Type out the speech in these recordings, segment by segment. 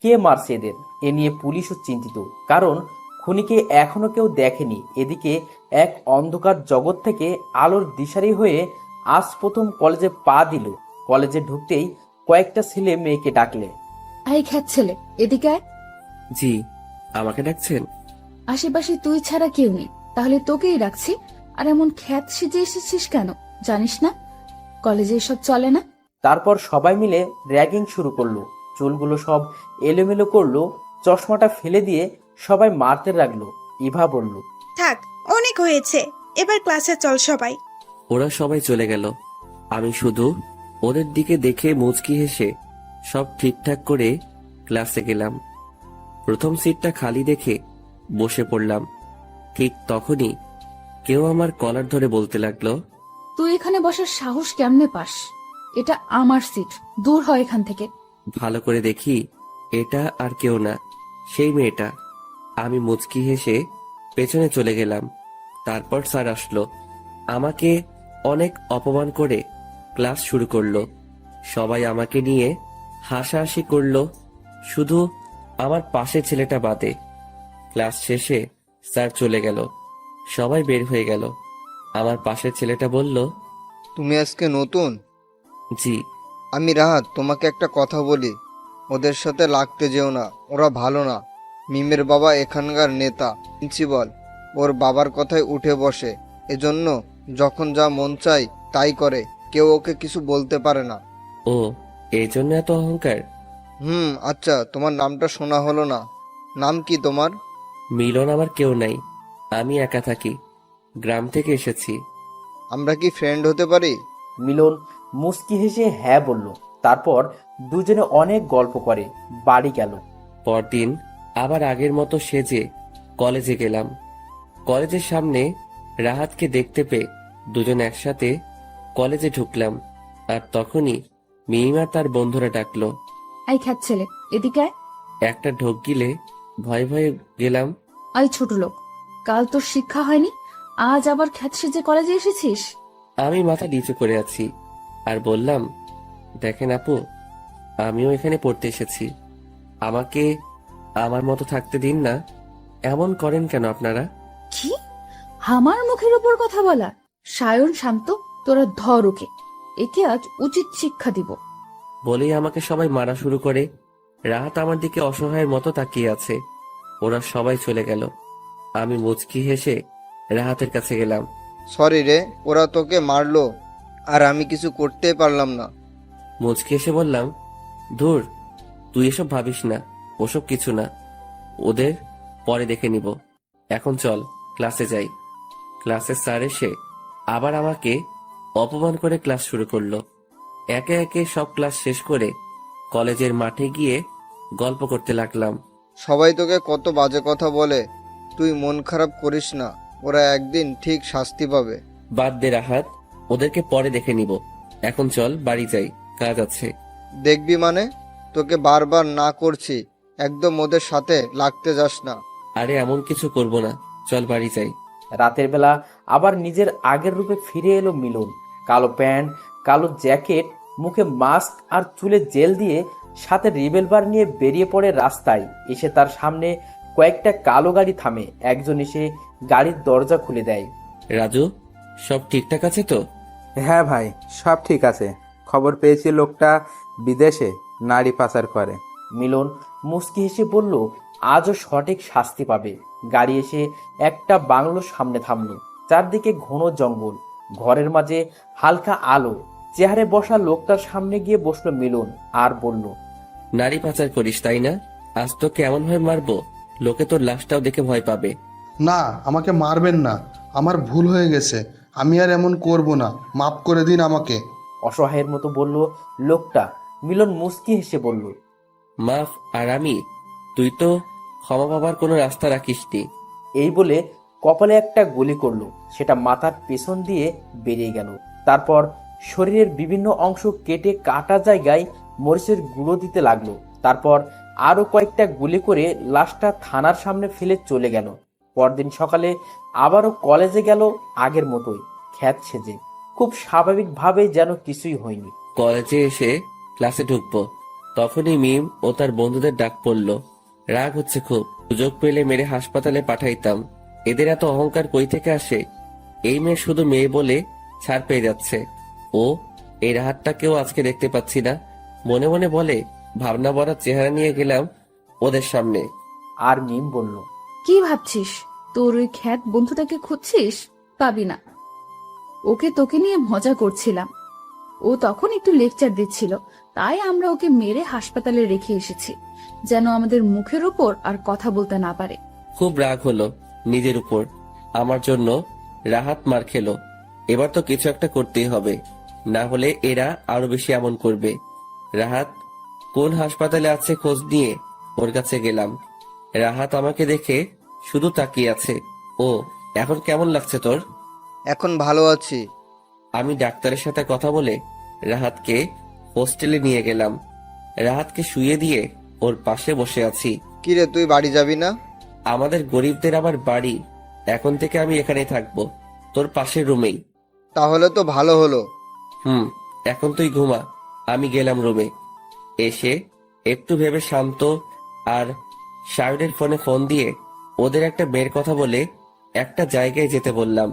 কে মারছে এদের, এ নিয়ে পুলিশও চিন্তিত, কারণ খুনিকে এখনো কেউ দেখেনি। এদিকে এক অন্ধকার জগৎ থেকে আলোর দিশারি হয়ে আজ প্রথম কলেজে পা দিল। কলেজে ঢুকতেই কয়েকটা ছেলে মেয়েকে ডাকলে। আই খ্যাত ছেলে, এদিকে আয়। জি, আমাকে ডাকছেন? আশেপাশে তুই ছাড়া কেউ নেই, তাহলে তোকেই ডাকছি। আর এমন খ্যাত সেজে এসেছিস কেন, জানিস না কলেজে এসব চলে না? তারপর সবাই মিলে র্যাগিং শুরু করলো। চুলগুলো সব এলোমেলো করলো, চশমাটা ফেলে দিয়ে সবাই মারতে লাগলো। ইভা বলল, থাক, অনেক হয়েছে, এবার ক্লাসে চল সবাই। ওরা সবাই চলে গেল। আমি শুধু ওদের দিকে দেখে মুচকি হেসে সব ঠিকঠাক করে ক্লাসে গেলাম। প্রথম সিটটা খালি দেখে বসে পড়লাম। ঠিক তখনই কেউ আমার কলার ধরে বলতে লাগলো, তুই এখানে বসার সাহস কেমনে পাস? এটা আমার সিট, দূর হয় এখান থেকে। ভালো করে দেখি এটা আর কেউ না, সেই মেয়েটা। আমি মুচকি হেসে পেছনে চলে গেলাম। তারপর স্যার আসলো, আমাকে অনেক অপমান করে ক্লাস শুরু করলো। সবাই আমাকে নিয়ে হাসাহাসি করলো, শুধু আমার পাশে ছেলেটা বাদে। ক্লাস শেষে স্যার চলে গেল, সবাই বের হয়ে গেল। আমার পাশের ছেলেটা বলল, তুমি আজকে নতুন? জি। আমি রাহাত, তোমাকে একটা কথা বলি, ওদের সাথে লাগতে যেও না, ওরা ভালো না। মিমের বাবা এখানকার নেতা, প্রিন্সিপাল, ওর বাবার কথায় উঠে বসে, এজন্য যখন যা মন চায় তাই করে, কেউ ওকে কিছু বলতে পারে না। ও, এই জন্য এত অহংকার? আচ্ছা, তোমার নামটা শোনা হলো না, নাম কি তোমার? মিলন আমার কেউ নাই, আমি একা থাকি, গ্রাম থেকে এসেছি। আমরা কি ফ্রেন্ড হতে পারি? মিলন মুস্কি হেসে হ্যাঁ বলল। তারপর দুজনে অনেক গল্প করে বাড়ি গেল। পরদিন আবার আগের মতো সেজে কলেজে গেলাম। কলেজের সামনে রাহাতকে দেখতে পেয়ে দুজন একসাথে কলেজে ঢুকলাম। আর তখনই মিমিমা তার বন্ধুরা ডাকলো। আই খ্যাত ছেলে, এদিকে আয়। একটা ঢোক গিলে ভয়ে ভয়ে গেলাম। আই ছোট লোক, কাল তোর শিক্ষা হয়নি, আজ আবার খ্যাত সেজে কলেজে এসেছিস? আমি মাথা নিচু করে আছি আর বললাম, দেখেন আপু, আমিও এখানে পড়তে এসেছি, আমাকে আমার মতো থাকতে দিন না। এমন করেন কেন আপনারা? কি, আমার মুখের উপর কথা বলা? সায়ন, শান্ত, তোরা ধর ওকে, একে আজ উচিত শিক্ষা দিব। বলেই আমাকে সবাই মারা শুরু করে। রাহাত আমার দিকে অসহায়ের মতো তাকিয়ে আছে। ওরা সবাই চলে গেল। আমি মুচকি হেসে রাহাতের কাছে গেলাম। সরি রে, ওরা তোকে মারলো আর আমি কিছু করতে পারলাম না। মুচকি হেসে বললাম, ধুর, তুই এসব ভাবিস না, ওসব কিছু না, ওদের পরে দেখে নিব। এখন চল ক্লাসে যাই। ক্লাসের স্যার এসে আবার আমাকে অপমান করে ক্লাস শুরু করলো। একে একে সব ক্লাস শেষ করে কলেজের মাঠে গিয়ে গল্প করতে লাগলাম। সবাই তোকে কত বাজে কথা বলে, তুই মন খারাপ করিস না, ওরা একদিন ঠিক শাস্তি পাবে। বাদ দে রাহাত, ওদেরকে পরে দেখে নিব। এখন চল বাড়ি যাই, কাজ আছে। দেখবি মানে, তোকে বারবার না করছি, একদম ওদের সাথে লাগতে যাস না। আরে এমন কিছু করব না, চল বাড়ি যাই। রাতের বেলা আবার নিজের আগের রূপে ফিরে এলো মিলন। কালো প্যান্ট, কালো জ্যাকেট, মুখে মাস্ক আর চুলে জেল দিয়ে, সাথে রিভলভার নিয়ে বেরিয়ে পড়ে রাস্তায়। এসে তার সামনে কয়েকটা কালো গাড়ি থামে। একজন এসে গাড়ির দরজা খুলে দেয়। রাজু, সব ঠিকঠাক আছে তো? হ্যাঁ ভাই, সব ঠিক আছে। খবর পেয়েছি লোকটা বিদেশে নারী পাচার করে। মিলন মুচকি হেসে বলল, আজও সঠিক শাস্তি পাবে। গাড়ি এসে একটা বাংলোর সামনে থামলো। চারদিকে ঘন জঙ্গল, ঘরের মাঝে হালকা আলো। চেয়ারে বসা লোকটার সামনে গিয়ে বসলো মিলন আর বলল, নারী পাচার করিস তাই না? আজ তো কেমন ভাবে মারবো, লোকে তোর লাশটাও দেখে ভয় পাবে। না, আমাকে মারবেন না, আমার ভুল হয়ে গেছে, আমি আর এমন করব না, মাফ করে দিন আমাকে। অসহায়ের মতো বলল লোকটা। মিলন মুচকি হেসে বলল, মাফ আর আমি? তুই তো ক্ষমা পাবার কোনো রাস্তা রাখিসনি। এই বলে কপালে একটা গুলি করলো। সেটা মাথার পেছন দিয়ে বেরিয়ে গেল। তারপর শরীরের বিভিন্ন অংশ কেটে কাটা জায়গায় মরিচের গুঁড়ো দিতে লাগলো। তারপর আরো কয়েকটা গুলি করে লাশটা থানার সামনে ফেলে চলে গেল। পরদিন সকালে আবারও কলেজে গেল আগের মতোই, খ্যাত সেজে, খুব স্বাভাবিকভাবে, যেন কিছুই হয়নি। কলেজে এসে ক্লাসে ঢুকবো। তখনই মিম ও তার বন্ধুদের ডাক পড়ল। রাগ হচ্ছে খুব, সুযোগ পেলে মেরে হাসপাতালে পাঠাইতাম। এদের এত অহংকার কই থেকে আসে? এই মেয়ে শুধু মেয়ে বলে ছাড় পেয়ে যাচ্ছে। ও এই রাহাতটাকেও আজকে দেখতে পাচ্ছি না। মনে মনে বলে, ভাবনা ভরা চেহারা নিয়ে গেলাম ওদের সামনে। আর মিম বলল, কি ভাবছিস? তোর ওই খ্যাত বন্ধুটাকে খুঁজছিস? পাবি না। ওকে তোকে নিয়ে মজা করছিলাম। ও তখন একটু লেকচার দিচ্ছিল, তাই আমরা ওকে মেরে হাসপাতালে রেখে এসেছি, যেন আমাদের মুখের উপর আর কথা বলতে না পারে। খুব রাগ হলো নিজের উপর। আমার জন্য রাহাত মার খেলো। এবার তো কিছু একটা করতেই হবে, না হলে এরা আরো বেশি এমন করবে। রাহাত কোন হাসপাতালে আছে খোঁজ নিয়ে ওর কাছে গেলাম। রাহাত আমাকে দেখে শুধু তাকিয়ে আছে। ও, এখন কেমন লাগছে তোর? এখন ভালো আছি। আমি ডাক্তারের সাথে কথা বলে রাহাতকে হোস্টেলে নিয়ে গেলাম। রাহাতকে শুইয়ে দিয়ে ওর পাশে বসে আছি। কিরে, তুই বাড়ি যাবি না? আমাদের গরিবদের আবার বাড়ি? এখন থেকে আমি এখানেই থাকবো, তোর পাশের রুমেই। তাহলে তো ভালো হলো। এখন তুই ঘুমা। আমি গেলাম রুমে। এসে একটু ভেবে শান্ত আর শায়নের ফোনে ফোন দিয়ে ওদের একটা মেয়ের কথা বলে একটা জায়গায় যেতে বললাম।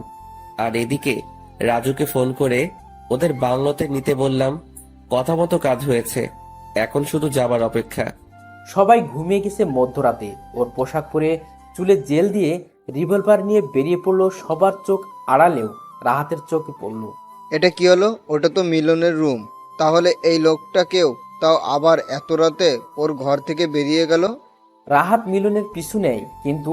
আর এদিকে রাজুকে ফোন করে ওদের বাংলোতে নিতে বললাম। কথা মতো কাজ হয়েছে, এখন শুধু যাবার অপেক্ষা। সবাই ঘুমিয়ে গেছে মধ্যরাতে। ওর পোশাক পরে চুলে জেল দিয়ে রিভলভার নিয়ে বেরিয়ে পড়লো। সবার চোখ আড়ালেও রাহাতের চোখে পড়লো। এটা কি হলো? ওটা তো মিলনের রুম। তাহলে এই লোকটাকেও, তাও আবার এত রাতে ওর ঘর থেকে বেরিয়ে গেল। রাহাত মিলনের পিছু নেয়, কিন্তু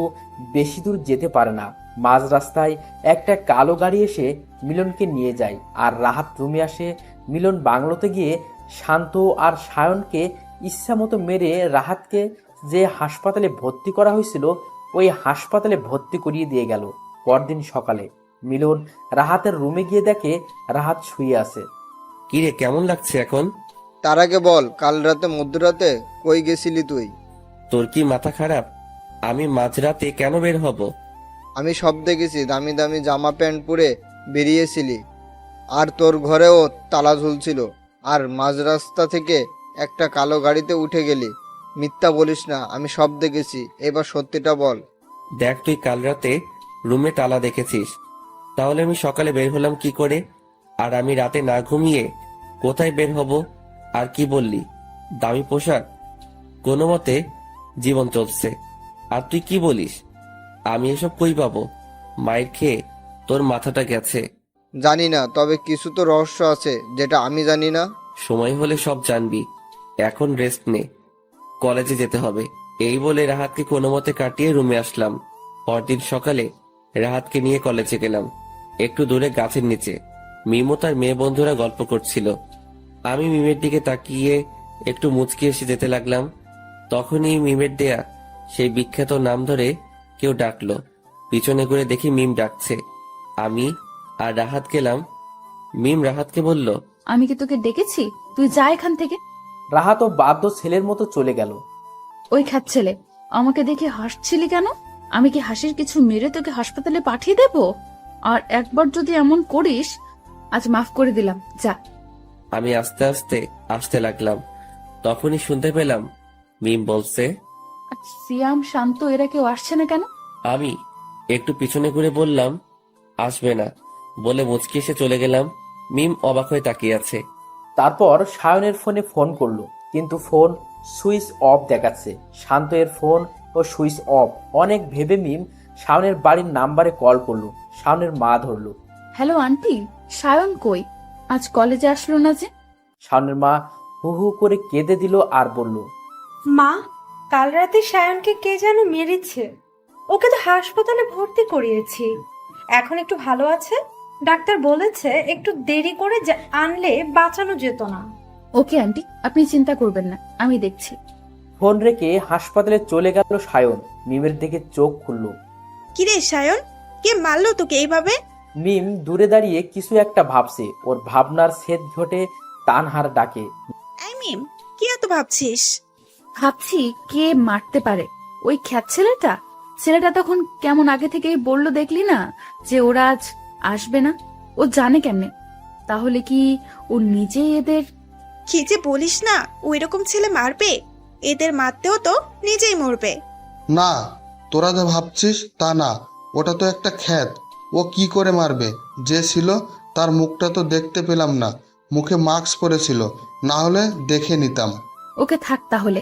বেশি দূর যেতে পারে না। মাঝ রাস্তায় একটা কালো গাড়ি এসে মিলনকে নিয়ে যায়। আর রাহাত রুমে আসে। মিলন বাংলোতে গিয়ে শান্ত আর সায়নকে ইচ্ছা মতো মেরে রাহাতকে যে হাসপাতালে ভর্তি করা হয়েছিল ওই হাসপাতালে ভর্তি করিয়ে দিয়ে গেল। পরদিন সকালে মিলন রাহাতের রুমে গিয়ে দেখে রাহাত শুয়ে আছে। কিরে, কেমন লাগছে এখন? তার আগে বল, কাল রাতে মধ্যরাতে কই গেছিলি তুই? তোর কি মাথা খারাপ? আমি মাঝরাতে কেন বের হব? আমি সব দেখেছি। দামি দামি জামা প্যান্ট পরে বেরিয়েছিলি, আর তোর ঘরেও তালা ঝুলছিল, আর মাঝ রাস্তা থেকে একটা কালো গাড়িতে উঠে গেলি। মিথ্যা বলিস না, আমি সব দেখেছি। এবার সত্যিটা বল। দেখ, তুই কাল রাতে রুমে তালা দেখেছিস, তাহলে আমি সকালে বের হলাম কি করে? আর আমি রাতে না ঘুমিয়ে কোথায় বের হব? আর কি বললি, দামি পোশাক? কোনো মতে জীবন চলছে। আর তুই কি বলিস? আমি এসব কই পাবো? মায়ের খেয়ে তোর মাথাটা গেছে। জানি না, তবে কিছু তো রহস্য আছে যেটা আমি জানি না। সময় হলে সব জানবি। এখন রেস্ট নে, কলেজে যেতে হবে। এই বলে রাহাতকে কোনো মতে কাটিয়ে রুমে আসলাম। পরদিন সকালে রাহাতকে নিয়ে কলেজে গেলাম। একটু দূরে গাছের নিচে মিমো তার মেয়ে বন্ধুরা গল্প করছিল। আমি মিমের দিকে তাকিয়ে একটু মুচকি এসে যেতে লাগলাম। তখনই মিমের দেয়া সেই বিখ্যাত নাম ধরে কেউ ডাকলো। পিছনে ঘুরে দেখি মিম ডাকছে। আমি আর রাহাত গেলাম। মিম রাহাতকে বলল, আমি কি তোকে ডেকেছি? তুই যা এখান থেকে। রাহাতও বাধ্য ছেলের মতো চলে গেল। ওই খ্যাত ছেলে, আমাকে দেখে হাসছিলি কেন? আমি কি হাসির কিছু মেরে তোকে হাসপাতালে পাঠিয়ে দেব? আর একবার যদি এমন করিস, আজ মাফ করে দিলাম, যা। আমি আস্তে আস্তে আসতে লাগলাম। তখনই শুনতে পেলাম মিম বলছে, আজ সিয়াম, শান্ত এরা কেউ আসছে না কেন? আমি একটু পিছনে ঘুরে বললাম, আসবে না বলে মুচকি এসে চলে গেলাম। মিম অবাক হয়ে তাকিয়ে আছে। তারপর সায়নের ফোনে ফোন করলো, কিন্তু ফোন সুইচ অফ দেখাচ্ছে। শান্ত এর ফোন ও সুইচ অফ। অনেক ভেবে মিম শায়নের বাড়ির নাম্বারে কল করলো। শায়নের মা ধরলো। হ্যালো আন্টি, সায়ন কই? আজ কলেজে আসলো না যে? শায়নের মা হু হু করে কেঁদে দিল আর বলল, মা, কাল রাতে সায়নকে কে যেন মেরেছে। ওকে তো হাসপাতালে ভর্তি করিয়েছি, এখন একটু ভালো আছে। ডাক্তার বলেছে একটু দেরি করে আনলে বাঁচানো যেত না। ওকে আন্টি, আপনি চিন্তা করবেন না, আমি দেখছি। ফোন রেখে হাসপাতালে চলে গেল সায়ন। মিমের দিকে চোখ খুলল। কিরে সায়ন, কে মারলো তোকে এইভাবে? মিম দূরে দাঁড়িয়ে কিছু একটা ভাবছে। ওর ভাবনার ছেদ ঘটে তানহার ডাকে। এই মিম, কি এত ভাবছিস? ভাবছি কে মারতে পারে। ওই খ্যাত ছেলেটা? ছেলেটা তখন কেমন আগে থেকেই বললো, দেখলি না যে ওরা আজ আসবে না? ও জানে কেমনে? তাহলে কি ও নিজেই এদের? কি যে বলিস না, ওই রকম ছেলে মারবে? এদের মারতেও তো নিজেই মরবে। না, তোরা যা ভাবছিস তা না, ওটা তো একটা খ্যাত। ও কি করে মারবে? যে ছিল তার মুখটা তো দেখতে পেলাম না, মুখে মাস্ক পরেছিল, না হলে দেখে নিতাম। ওকে থাক তাহলে,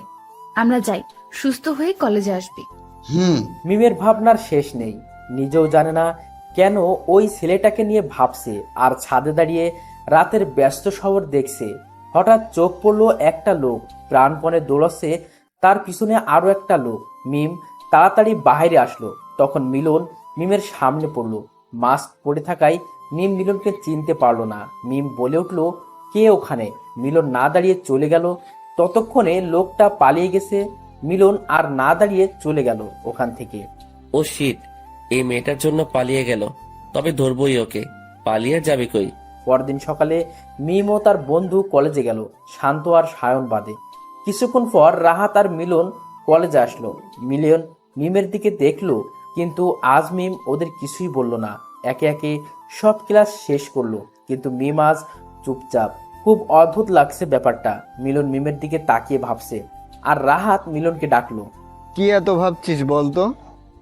আমরা যাই, সুস্থ হয়ে কলেজে আসবি। হুম। মিমের ভাবনার শেষ নেই। নিজেও জানে না কেন ওই ছেলেটাকে নিয়ে ভাবছে, আর ছাদে দাঁড়িয়ে রাতের ব্যস্ত শহর দেখছে। হঠাৎ চোখ পড়লো একটা লোক প্রাণপণে দৌড়াচ্ছে, তার পিছনে আরো একটা লোক। মিম তাড়াতাড়ি বাইরে আসলো, তখন মিলন মিমের সামনে পড়লো। মাস্ক পরে থাকায় মিম মিলনকে চিনতে পারলো না। মিম বলে উঠলো, কে ওখানে? মিলন না দাঁড়িয়ে চলে গেল। ততক্ষণে লোকটা পালিয়ে গেছে। মিলন আর না দাঁড়িয়ে চলে গেল ওখান থেকে। ও শিট, এই মেয়েটার জন্য পালিয়ে গেল। তবে ধরবই ওকে, পালিয়ে যাবে কই? পরদিন সকালে মিম ও তার বন্ধু কলেজে গেল, শান্ত আর সায়ন বাদে। কিছুক্ষণ পর রাহাত আর মিলন কলেজে আসলো। মিলন মিমের দিকে দেখলো, কিন্তু আজ মিম ওদের কিছুই বলল না। একে একে সব ক্লাস শেষ করলো, কিন্তু মিম আজ চুপচাপ। খুব অদ্ভুত লাগছে ব্যাপারটা। মিলন মিমের দিকে তাকিয়ে ভাবছে, আর রাহাত মিলনকে ডাকলো। কি এত ভাবছিস বলতো?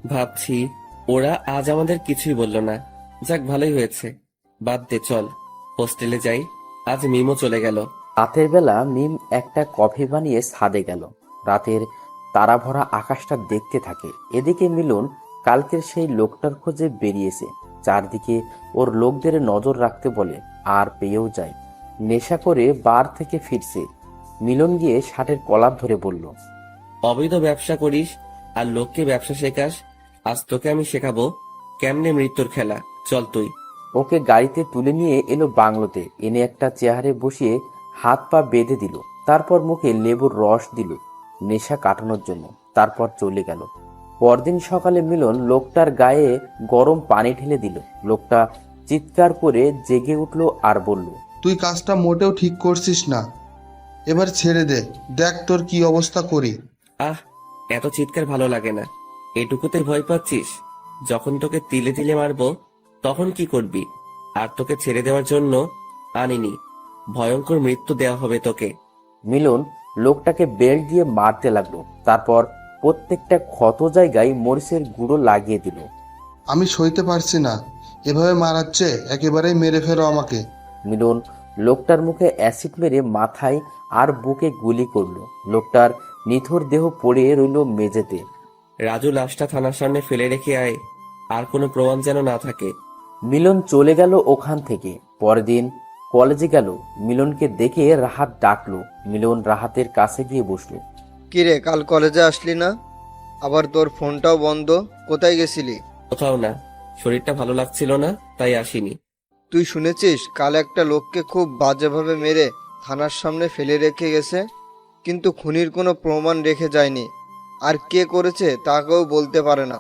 ভাবছি ওরা আজ আমাদের কিছুই বললো না। যাক, ভালোই হয়েছে। বাদ দে, চল হোস্টেলে যাই। আজ মিমও চলে গেল। রাতের বেলা মিম একটা কফি বানিয়ে ছাদে গেল। রাতের তারা ভরা আকাশটা দেখতে থাকে। এদিকে মিলন কালকের সেই লোকটার খোঁজে বেরিয়েছে। চারদিকে ওর লোকদের নজর রাখতে বলে, আর পেয়েও যায়। নেশা করে বার থেকে ফিরছে। মিলন গিয়ে শার্টের কলার ধরে বলল, অবৈধ ব্যবসা করিস আর লোককে ব্যবসা শেখাস। আজ তোকে আমি শেখাবো কেমনে মৃত্যুর খেলা। চল তুই। ওকে গাড়িতে তুলে নিয়ে এলো বাংলোতে, এনে একটা চেয়ারে বসিয়ে হাত পা বেঁধে দিল। তারপর মুখে লেবুর রস দিল নেশা কাটানোর জন্য। তারপর চলে গেল। পরদিন সকালে মিলন লোকটার গায়ে গরম পানি ঢেলে দিল। লোকটা চিৎকার করে জেগে উঠল আর বলল, তুই কাজটা মোটেও ঠিক করছিস না, এবার ছেড়ে দে, দেখ তোর কি অবস্থা করি। আহ, এত চিৎকার ভালো লাগে না। এটুকুতে ভয় পাচ্ছিস? যখন তোকে তিলে তিলে মারবো তখন কি করবি? আর তোকে ছেড়ে দেওয়ার জন্য আনিনি, ভয়ঙ্কর মৃত্যু দেওয়া হবে তোকে। মিলন লোকটাকে বেল্ট দিয়ে মারতে লাগলো। তারপর প্রত্যেকটা ক্ষত জায়গায় মরিচের গুঁড়ো লাগিয়ে দিল। আমি সইতে পারছি না, এভাবে মারাচ্ছে, একেবারেই মেরে ফেলো আমাকে। মিলন লোকটার মুখে অ্যাসিড মেরে মাথায় আর বুকে গুলি করলো। লোকটার নিথর দেহ পড়ে রইল মেঝেতে। রাজু, লাশটা থানার সামনে ফেলে রেখে আয়, আর কোনো প্রমাণ যেন না থাকে। মিলন চলে গেল ওখান থেকে। পরের দিন কলেজে গেল। মিলনকে দেখে রাহাত ডাকলো। মিলন রাহাতের কাছে গিয়ে বসলো। কিরে, কাল কলেজে আসলি না? আবার তোর ফোনটাও বন্ধ, কোথায় গেছিলি? কোথাও না, শরীরটা ভালো লাগছিল না, তাই আসিনি। তুই শুনেছিস কাল একটা লোককে খুব বাজেভাবে মেরে থানার সামনে ফেলে রেখে গেছে, কিন্তু খুনির কোনো প্রমাণ রেখে যায়নি। আর কে করেছে তাকেও বলতে পারে না।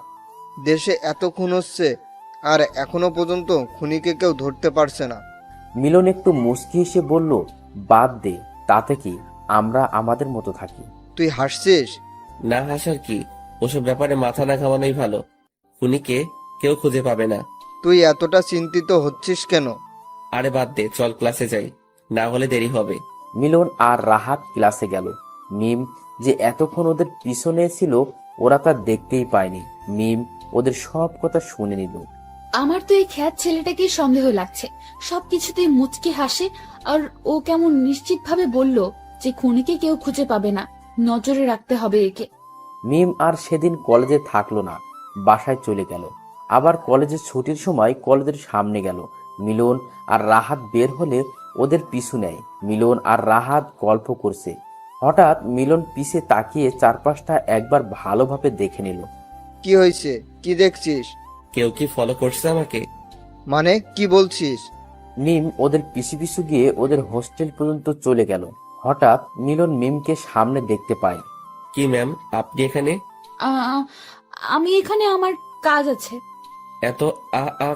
দেশে এত খুন হচ্ছে আর এখনো পর্যন্ত খুনিকে কেউ ধরতে পারছে না। মিলন একটু মুচকি হেসে বলল, বাদ দে, তাতে কি, আমরা আমাদের মতো থাকি। তুই হাসছিস? না হাসার কি, ওসব ব্যাপারে মাথা না ঘামানোই ভালো। খুনিকে কেউ খুঁজে পাবে না। তুই এতটা চিন্তিত হচ্ছিস কেন? আরে বাদ দে, চল ক্লাসে যাই, না হলে দেরি হবে। মিলন আর রাহাত ক্লাসে গেল। মিম যে এতক্ষণ ওদের পিছনে ছিল ওরা তা দেখতেই পায়নি। মিম ওদের সব কথা শুনে নিল। আমার তো এই খ্যাত ছেলেটাকে সন্দেহ লাগছে। সবকিছুতেই মুচকি হাসে, আর ও কেমন নিশ্চিত ভাবে বলল যে খুনিকে কেউ খুঁজে পাবে না, নজরে রাখতে হবে একে। মিম আর সেদিন কলেজে থাকলো না, বাসায় চলে গেল। আবার কলেজের ছুটির সময় কলেজের সামনে গেল। মিলন আর রাহাত বের হলে ওদের পিছু নেয়। মিলন আর রাহাত গল্প করছে। হঠাৎ মিলন পিছে তাকিয়ে চারপাশটা একবার ভালোভাবে দেখে নিল। কি হয়েছে? কি দেখছিস? কেউ কি ফলো করছে আমাকে? মানে কি বলছিস? মিম ওদের পিছু পিছু গিয়ে ওদের হোস্টেল পর্যন্ত চলে গেল। হঠাৎ মিলন মিমকে সামনে দেখতে পায়। কি ম্যাম, আপনি এখানে? আ- আমি এখানে, আমার কাজ আছে। এত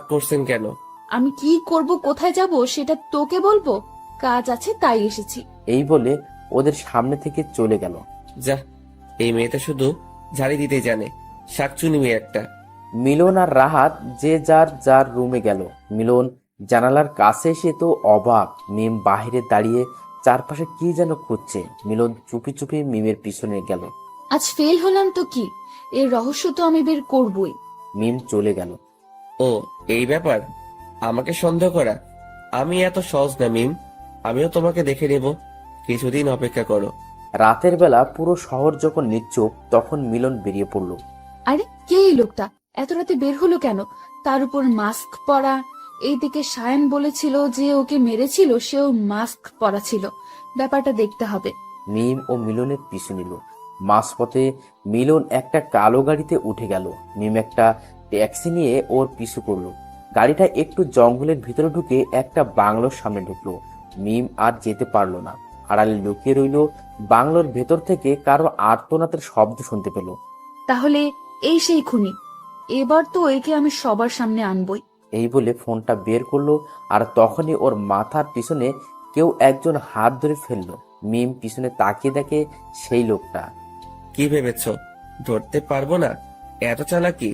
করছেন কেন? আমি কি করব, কোথায় যাব সেটা তোকে বলবো? কাজ আছে তাই এসেছি। এই বলে ওদের সামনে থেকে চলে গেল। যা, এই মেয়েটা শুধু ঝাড়ি দিতে জানে, শাকচুনি মেয়ে একটা। মিলন আর রাহাত যে যার যার রুমে গেল। মিলন জানালার কাছে এসে তো অবাক, মিম বাহিরে দাঁড়িয়ে চারপাশে কি যেন খুঁজছে। মিলন চুপি চুপি মিমের পিছনে গেল। আজ ফেল হলাম তো কি, এর রহস্য তো আমি বের করবই। মিম চলে গেল। ও এই ব্যাপার, আমাকে সন্দেহ করা? আমি এত সহজ না মিম, আমিও তোমাকে দেখে নেব, কিছুদিন অপেক্ষা করো। রাতের বেলা পুরো শহর যখন নিশ্চুপ, তখন মিলন বেরিয়ে পড়ল। আরে কে এই লোকটা, এত রাতে বের হলো কেন? তার উপর মাস্ক পরা। এইদিকে সায়ন বলেছিল যে ওকে মেরেছিল, সেও মাস্ক পরা ছিল। ব্যাপারটা দেখতে হবে। মিম ও মিলনের পিছু নিল। মাঝপথে মিলন একটা কালো গাড়িতে উঠে গেল। মিম একটা ট্যাক্সি নিয়ে ওর পিছু করলো। গাড়িটা একটু জঙ্গলের ভিতরে ঢুকে একটা বাংলোর সামনে ঢুকলো। মিম আর যেতে পারলো না, আড়ালে লুকিয়ে রইল। বাংলোর ভেতর থেকে কারো আর্তনাদের শব্দ শুনতে পেল। তাহলে এই সেই খুনি, এবার তো একে আমি সবার সামনে আনবই। এই বলে ফোনটা বের করলো, আর তখনই ওর মাথার পিছনে কেউ একজন হাত ধরে ফেললো। মিম পিছনে তাকিয়ে দেখে সেই লোকটা। কি ভেবেছ ধরতে পারবো না? এত চালাকি?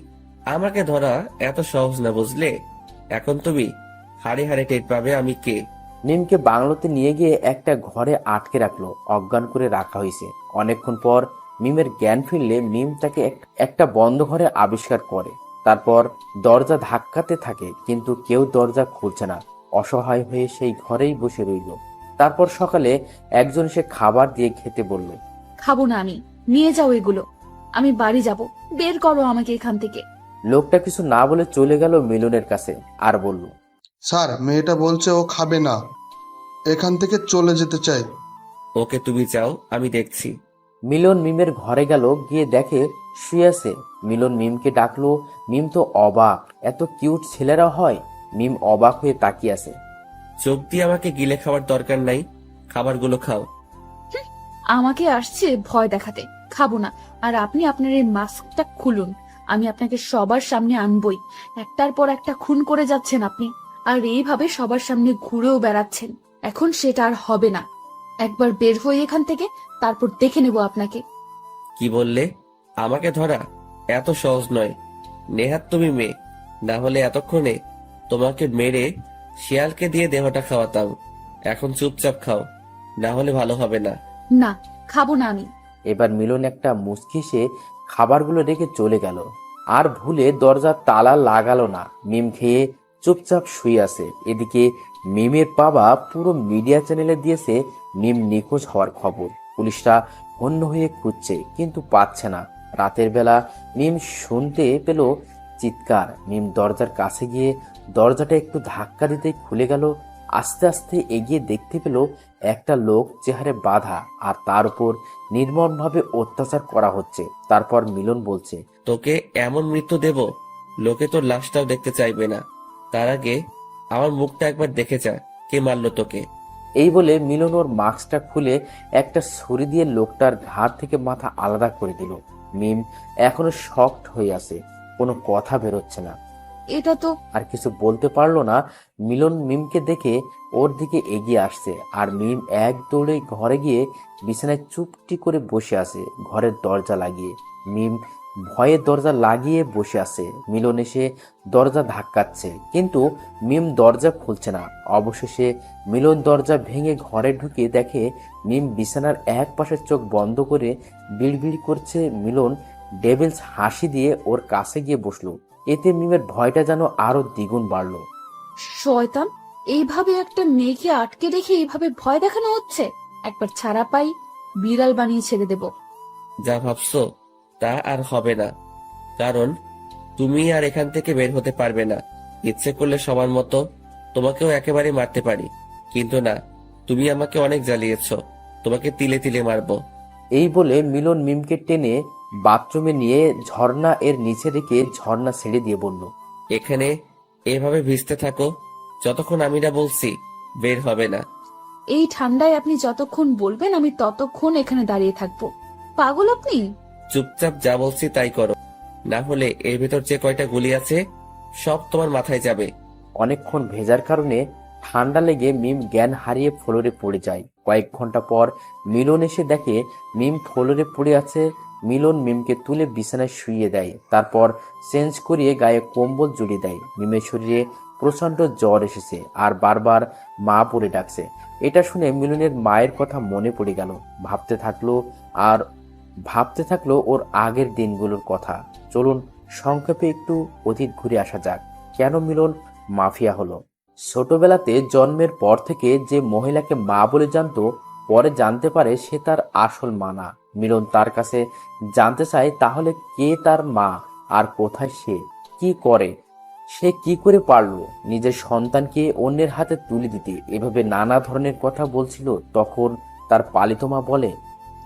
আমাকে ধরা এত সহজ না, বুঝলে? এখন তুমি হাড়ে হাড়ে টের পাবে আমি কে। মিমকে বাংলোতে নিয়ে গিয়ে একটা ঘরে আটকে রাখলো, অজ্ঞান করে রাখা হয়েছে। অনেকক্ষণ পর মিমের জ্ঞান ফিরলে মিম তাকে একটা বন্ধ ঘরে আবিষ্কার করে। তারপর দরজা ধাক্কাতে থাকে, কিন্তু কেউ দরজা খুলছে না। অসহায় হয়ে সেই ঘরেই বসে রইল। তারপর সকালে একজন এসে খাবার দিয়ে খেতে বলল। খাবো না আমি, নিয়ে যাও এগুলো, আমি বাড়ি যাব। বের করো আমাকে এখান থেকে। লোকটা কিছু না বলে চলে গেল মিলনের কাছে, আর বলল, স্যার, মেয়েটা বলছে ও খাবে না, এখান থেকে চলে যেতে চাই। ওকে তুমি যাও, আমি দেখছি। মিলন মিমের ঘরে গেল, গিয়ে দেখে শুয়ে আছে। মিলন মিমকে ডাকলো। মিম তো অবাক, এত কিউট ছেলেরা হয়। মিম অবাক হয়ে তাকিয়ে আছে। চোখ দিয়ে আমাকে গিলে খাওয়ার দরকার নাই, খাবারগুলো খাও। আমাকে আসছে ভয় দেখাতে। খাবো না। আর আপনি আপনার এই মাস্কটা খুলুন, আমি আপনাকে সবার সামনে আনবই। একটার পর একটা খুন করে যাচ্ছেন আপনি, আর এইভাবে সবার সামনে ঘুরেও বেড়াচ্ছেন। এখন সেটা আর হবে না। একবার বের হয়ে এখান থেকে, তারপর দেখে নেব আপনাকে। কি বললে? আমাকে ধরা এত সহজ নয়। নেহাত তুমি মেয়ে, না হলে এতক্ষণে তোমাকে মেরে শিয়ালকে দিয়ে দেহটা খাওয়াতাম। এখন চুপচাপ খাও, না হলে ভালো হবে না। না, খাবো না আমি। এবার মিলন একটা মুচকি সে খাবারগুলো রেখে চলে গেল, আর ভুলে দরজার তালা লাগালো না। মিম খেয়ে চুপচাপ শুয়ে আছে। এদিকে মিমের বাবা পুরো মিডিয়া চ্যানেলে দিয়েছে মিম নিখোঁজ হওয়ার খবর। পুলিশরা হন্য হয়ে খুঁজছে, কিন্তু পাচ্ছে না। রাতের বেলা মিম শুনতে পেল চিৎকার। মিম দরজার কাছে গিয়ে দরজাটা একটু ধাক্কা দিতেই খুলে গেল। আস্তে আস্তে এগিয়ে দেখতে পেল একটা লোক চেহারে বাঁধা, আর তার উপর নির্মমভাবে অত্যাচার করা হচ্ছে। তারপর মিলন বলছে, তোকে এমন মৃত্যু দেব, লোকে তোর লাশটাও দেখতে চাইবে না। তার আগে আমার মুখটা একবার দেখে যা, কে মারলো তোকে। এই বলে মিলন ওর মাস্কটা খুলে একটা ছুরি দিয়ে লোকটার ঘাড় থেকে মাথা আলাদা করে দিল। মিম এখনো শকড হয়ে আছে, কোনো কথা বেরোচ্ছে না, এটা তো আর কিছু বলতে পারলো না। মিলন মিমকে দেখে ওর দিকে এগিয়ে আসছে, আর মিম এক দৌড়ে ঘরে গিয়ে বিছানায় চুপটি করে বসে আছে, ঘরের দরজা লাগিয়ে। মিম ভয়ে দরজা লাগিয়ে বসে আছে। মিলন এসে দরজা ধাক্কাচ্ছে, কিন্তু মিম দরজা খুলছে না। অবশেষে মিলন দরজা ভেঙে ঘরে ঢুকে দেখে মিম বিছানার এক পাশের চোখ বন্ধ করে বিড়বিড় করছে। মিলন ডেভিলস হাসি দিয়ে ওর কাছে গিয়ে বসলো। এতে মিমের ভয়টা যেন আরো দ্বিগুণ বাড়লো। শয়তান, এইভাবে একটা মেয়েকে আটকে রেখে এইভাবে ভয় দেখানো হচ্ছে। একবার ছাড়া পাই, বিড়াল বানিয়ে ছেড়ে দেব। যা ভাবছো তা আর হবে না, কারণ তুমি আর এখান থেকে বের হতে পারবে না। ইচ্ছে করলে সবার মতো তোমাকেও একেবারে মারতে পারি, কিন্তু না, তুমি আমাকে অনেক জ্বালিয়েছো, তোমাকে তিলে তিলে মারবো। এই বলে মিলন মিমকে টেনে বাথরুমে নিয়ে ঝর্ণা এর নিচে রেখে ঝর্ণা ছেড়ে দিয়ে বলল, এখানে এভাবে ভিজতে থাকো যতক্ষণ আমি না বলছি বের হবে না। এই ঠান্ডায় আপনি যতক্ষণ বলবেন আমি ততক্ষণ এখানে দাঁড়িয়ে থাকবো। পাগল আপনি? চুপচাপ যা বলছি তাই করো, না হলে এর ভেতর যে কয়টা গুলি আছে সব তোমার মাথায় যাবে। অনেকক্ষণ ভেজার কারণে ঠান্ডা লেগে মিম জ্ঞান হারিয়ে ফ্লোরে পড়ে যায়। কয়েক ঘন্টা পর মিলন এসে দেখে মিম ফ্লোরে পড়ে আছে। মিলন মিমকে তুলে বিছানায় শুইয়ে দেয়, তারপর চেঞ্জ করিয়ে গায়ে কম্বল জড়িয়ে দেয়। মিমের শরীরে প্রচন্ড জ্বর এসেছে আর বারবার মা বলে ডাকছে। এটা শুনে মিলনের মায়ের কথা মনে পড়ে গেল। ভাবতে থাকলো ওর আগের দিনগুলোর কথা। চলুন সংক্ষেপে একটু অতীত ঘুরে আসা যাক। কেন মিলন মাফিয়া হলো? ছোটবেলাতে জন্মের পর থেকে যে মহিলাকে মা বলে জানতো, পরে জানতে পারে সে তার আসল মা না। মিলন তার কাছে জানতে চায় তাহলে কে তার মা আর কোথায় সে, কি করে, সে কি করে পারলো নিজের সন্তানকে অন্যের হাতে তুলে দিতে। এভাবে নানা ধরনের কথা বলছিল। তখন তার পালিত মা বলে,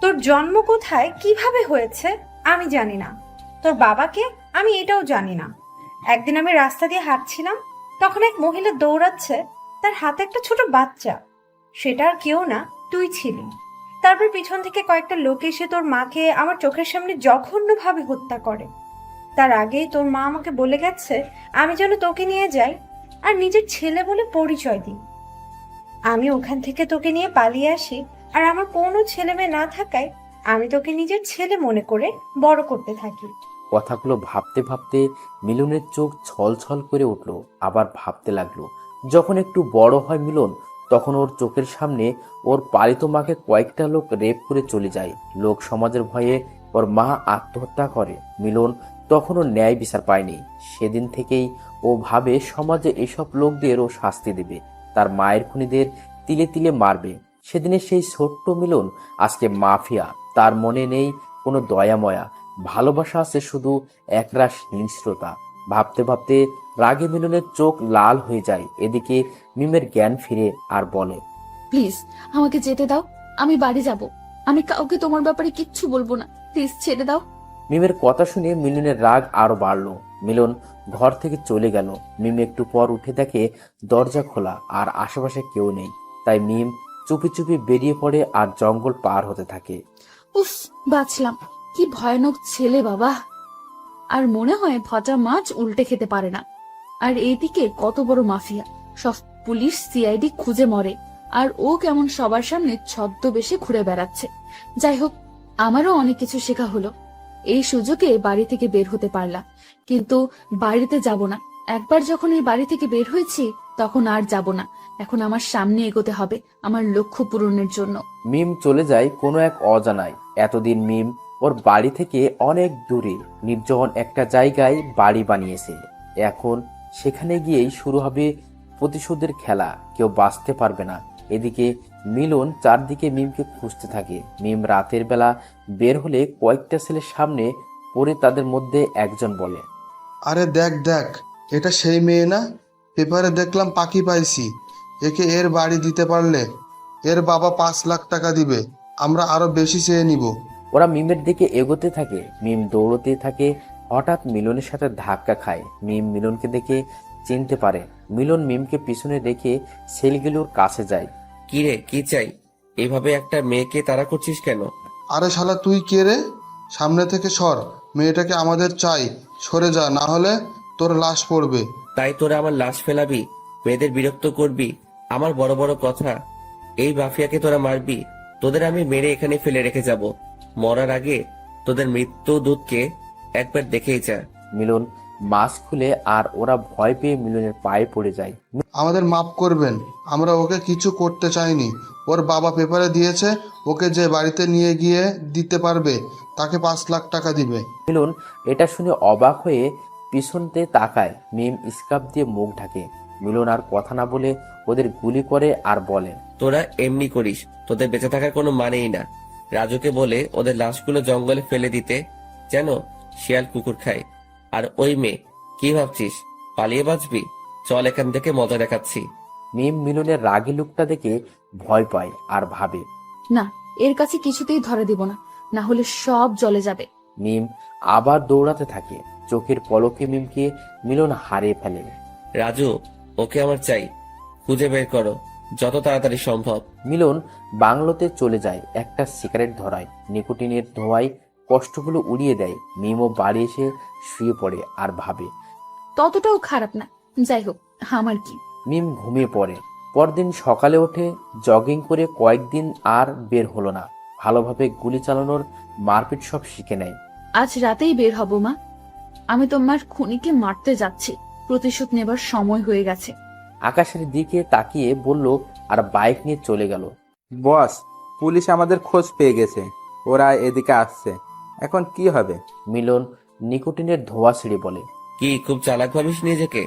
তোর জন্ম কোথায়, কিভাবে হয়েছে আমি জানি না, তোর বাবাকে আমি এটাও জানি না। একদিন আমি রাস্তা দিয়ে হাঁটছিলাম, তখন এক মহিলা দৌড়াচ্ছে, তার হাতে একটা ছোট বাচ্চা। সেটা আর কেউ না, তুই ছিলি। তারপর পিছন থেকে কয়েকটা লোক এসে তোর মাকে আমার চোখের সামনে জঘন্যভাবে হত্যা করে। তার আগেই তোর মা আমাকে বলে গেছে আমি যেন তোকে নিয়ে যাই আর নিজের ছেলে বলে পরিচয় দিই। আমি ওখান থেকে তোকে নিয়ে পালিয়ে আসি, আর আমার কোনো ছেলে মেয়ে না থাকায় আমি তোকে নিজের ছেলে মনে করে বড় করতে থাকি। কথাগুলো ভাবতে ভাবতে মিলনের চোখ ছলছল করে উঠল। আবার ভাবতে লাগলো, যখন একটু বড় হয় মিলন, তখন ওর চোখের সামনে ওর পালিত মাকে কয়েকটা লোক রেপ করে চলে যায়। লোক সমাজের ভয়ে ওর মা আত্মহত্যা করে। মিলন তখনও ন্যায় বিচার পায়নি। সেদিন থেকেই ও ভাবে সমাজে এসব লোকদের ও শাস্তি দেবে, তার মায়ের খুনিদের তিলে তিলে মারবে। সেদিনের সেই ছোট্ট মিলন আজকে মাফিয়া। তার মনে নেই কোনো দয়াময়া, ভালোবাসা আছে শুধু একরাশ হিংস্রতা। ভাবতে ভাবতে রাগে মিলনের চোখ লাল হয়ে যায়। এদিকে মিমের জ্ঞান ফিরে আর বলে, প্লিজ আমাকে যেতে দাও, আমি বাড়ি যাব। আমি কাউকে তোমার ব্যাপারে কিচ্ছু বলবো না, প্লিজ ছেড়ে দাও। মিমের কথা শুনে মিলনের রাগ আরো বাড়লো। মিলন ঘর থেকে চলে গেল। মিম একটু পর উঠে দেখে দরজা খোলা আর আশেপাশে কেউ নেই। তাই মিম চুপি চুপি বেরিয়ে পড়ে আর জঙ্গল পার হতে থাকে। উফ, বাঁচলাম। কি ভয়ানক ছেলে বাবা। আর মনে হয় ভজা মাছ উল্টে খেতে পারে না। আর এইদিকে কত বড় মাফিয়া, সব পুলিশ সিআইডি খুঁজে মরে, আর ও কেমন সবার সামনে ছদ্মবেশে ঘুরে বেড়াচ্ছে। যাই হোক, আমারও অনেক কিছু শেখা হলো। এই সুযোগে বাড়ি থেকে বের হতে পারলাম, কিন্তু বাড়িতে যাব না। একবার যখন এই বাড়ি থেকে বের হয়েছি তখন আর যাব না। এখন আমার সামনে এগোতে হবে আমার লক্ষ্য পূরণের জন্য। মিম চলে যায় কোনো এক অজানায়। এতদিন মিম ওর বাড়ি থেকে অনেক দূরে নির্জন একটা জায়গায় বাড়ি বানিয়েছে। এখন সেখানে গিয়েই শুরু হবে প্রতিশোধের খেলা। কেউ বাঁচতে পারবে না। এদিকে মিলন চারদিকে মিমকে খুঁজতে থাকে। মিম রাতের বেলা বের হলে কয়েকটা ছেলের সামনে পড়ে তাদের মধ্যে একজন বলে, আরে দেখ দেখ, এটা সেই মেয়ে না? পেপারে দেখলাম পাখি পাইছি। একে এর বাড়ি দিতে পারলে এর বাবা 5 লাখ টাকা দিবে, আমরা আরো বেশি চেয়ে নিব। ওরা মিমের দিকে এগোতে থাকে। মিম দৌড়তে থাকে। হঠাৎ মিলনের সাথে ধাক্কা খায়। মিম মিলনকে দেখে চিনতে পারে। মিলন মিমকে পিছনে রেখে ছেলেগুলোর কাছে যায়। কি রে, কি চাই? এভাবে একটা মেয়েকে তাড়া করছিস কেন? আরে শালা তুই কে রে? সামনে থেকে সর, মেয়েটাকে আমাদের চাই। সরে যা, না হলে তোর লাশ পড়বে। তাই তোরা আমার লাশ ফেলাবি, মেয়েদের বিরক্ত করবি, আমার বড় বড় কথা। এই মাফিয়াকে তোরা মারবি? তোদের আমি মেরে এখানে ফেলে রেখে যাব। মরার আগে তোদের মৃত্যু দূতকে একবার দেখেই যা। মিলন মাস্ক খুলে আর ওরা ভয় পেয়ে মিলনের পায়ে পড়ে যায়। আমাদের মাফ করবেন, আমরা ওকে কিছু করতে চাইনি। ওর বাবা পেপারে দিয়েছে, ওকে যে বাড়িতে নিয়ে গিয়ে দিতে পারবে তাকে 5 লাখ টাকা দিবে। মিলন এটা শুনে অবাক হয়ে পিছনতে তাকায়। মিম স্কার্ফ দিয়ে মুখ ঢাকে। মিলন আর কথা না বলে ওদের গুলি করে আর বলে, তোরা এমনি করিস, তোদের বেঁচে থাকার কোনো মানেই না। রাজুকে বলে ওদের লাশগুলো জঙ্গলে ফেলে দিতে, যেন শিয়াল কুকুর খায়। আর ওই মেয়ে, কি ভাবছিস পালিয়ে বাঁচবি? চল এখান থেকে, মজা দেখাচ্ছি। মিম মিলনের রাগী লুকটা দেখে ভয় পায় আর ভাবে, না, এর কাছে কিছুতেই ধরে দিব না, না হলে সব জ্বলে যাবে। মিম আবার দৌড়াতে থাকে। চোখের পলকে মিমকে মিলন হারিয়ে ফেলে। রাজু, ওকে আমার চাই, খুঁজে বের করো যত তাড়াতাড়ি সম্ভব। মিলন বাংলোতে চলে যায়। একটা সিগারেট ধরায়। নিকোটিনের ধোঁয়ায় কষ্টগুলো উড়িয়ে দেয়। মিমও বাড়ি এসে শুয়ে পড়ে আর ভাবে। ততটাও খারাপ না, যাই হোক, আমার কি। মিম ঘুমিয়ে পড়ে। পরদিন সকালে ওঠে। জগিং করে কয়েকদিন আর বের হলো না। ভালোভাবে গুলি চালানোর মারপিট সব শিখে নেয়। আজ রাতেই বের হব মা, আমি তোমার খুনিকে মারতে যাচ্ছি। প্রতিশোধ নেবার সময় হয়ে গেছে। আকাশের দিকে তাকিয়ে বলল আর বাইক নিয়ে চলে গেল। বস, পুলিশ আমাদের খোঁজ পেয়ে গেছে, ওরা এদিকে আসছে, এখন কি হবে? মিলন নিকোটিনের ধোঁয়া ছেড়ে বলে। কি খুব চালাক ভাবিস নিজেকে?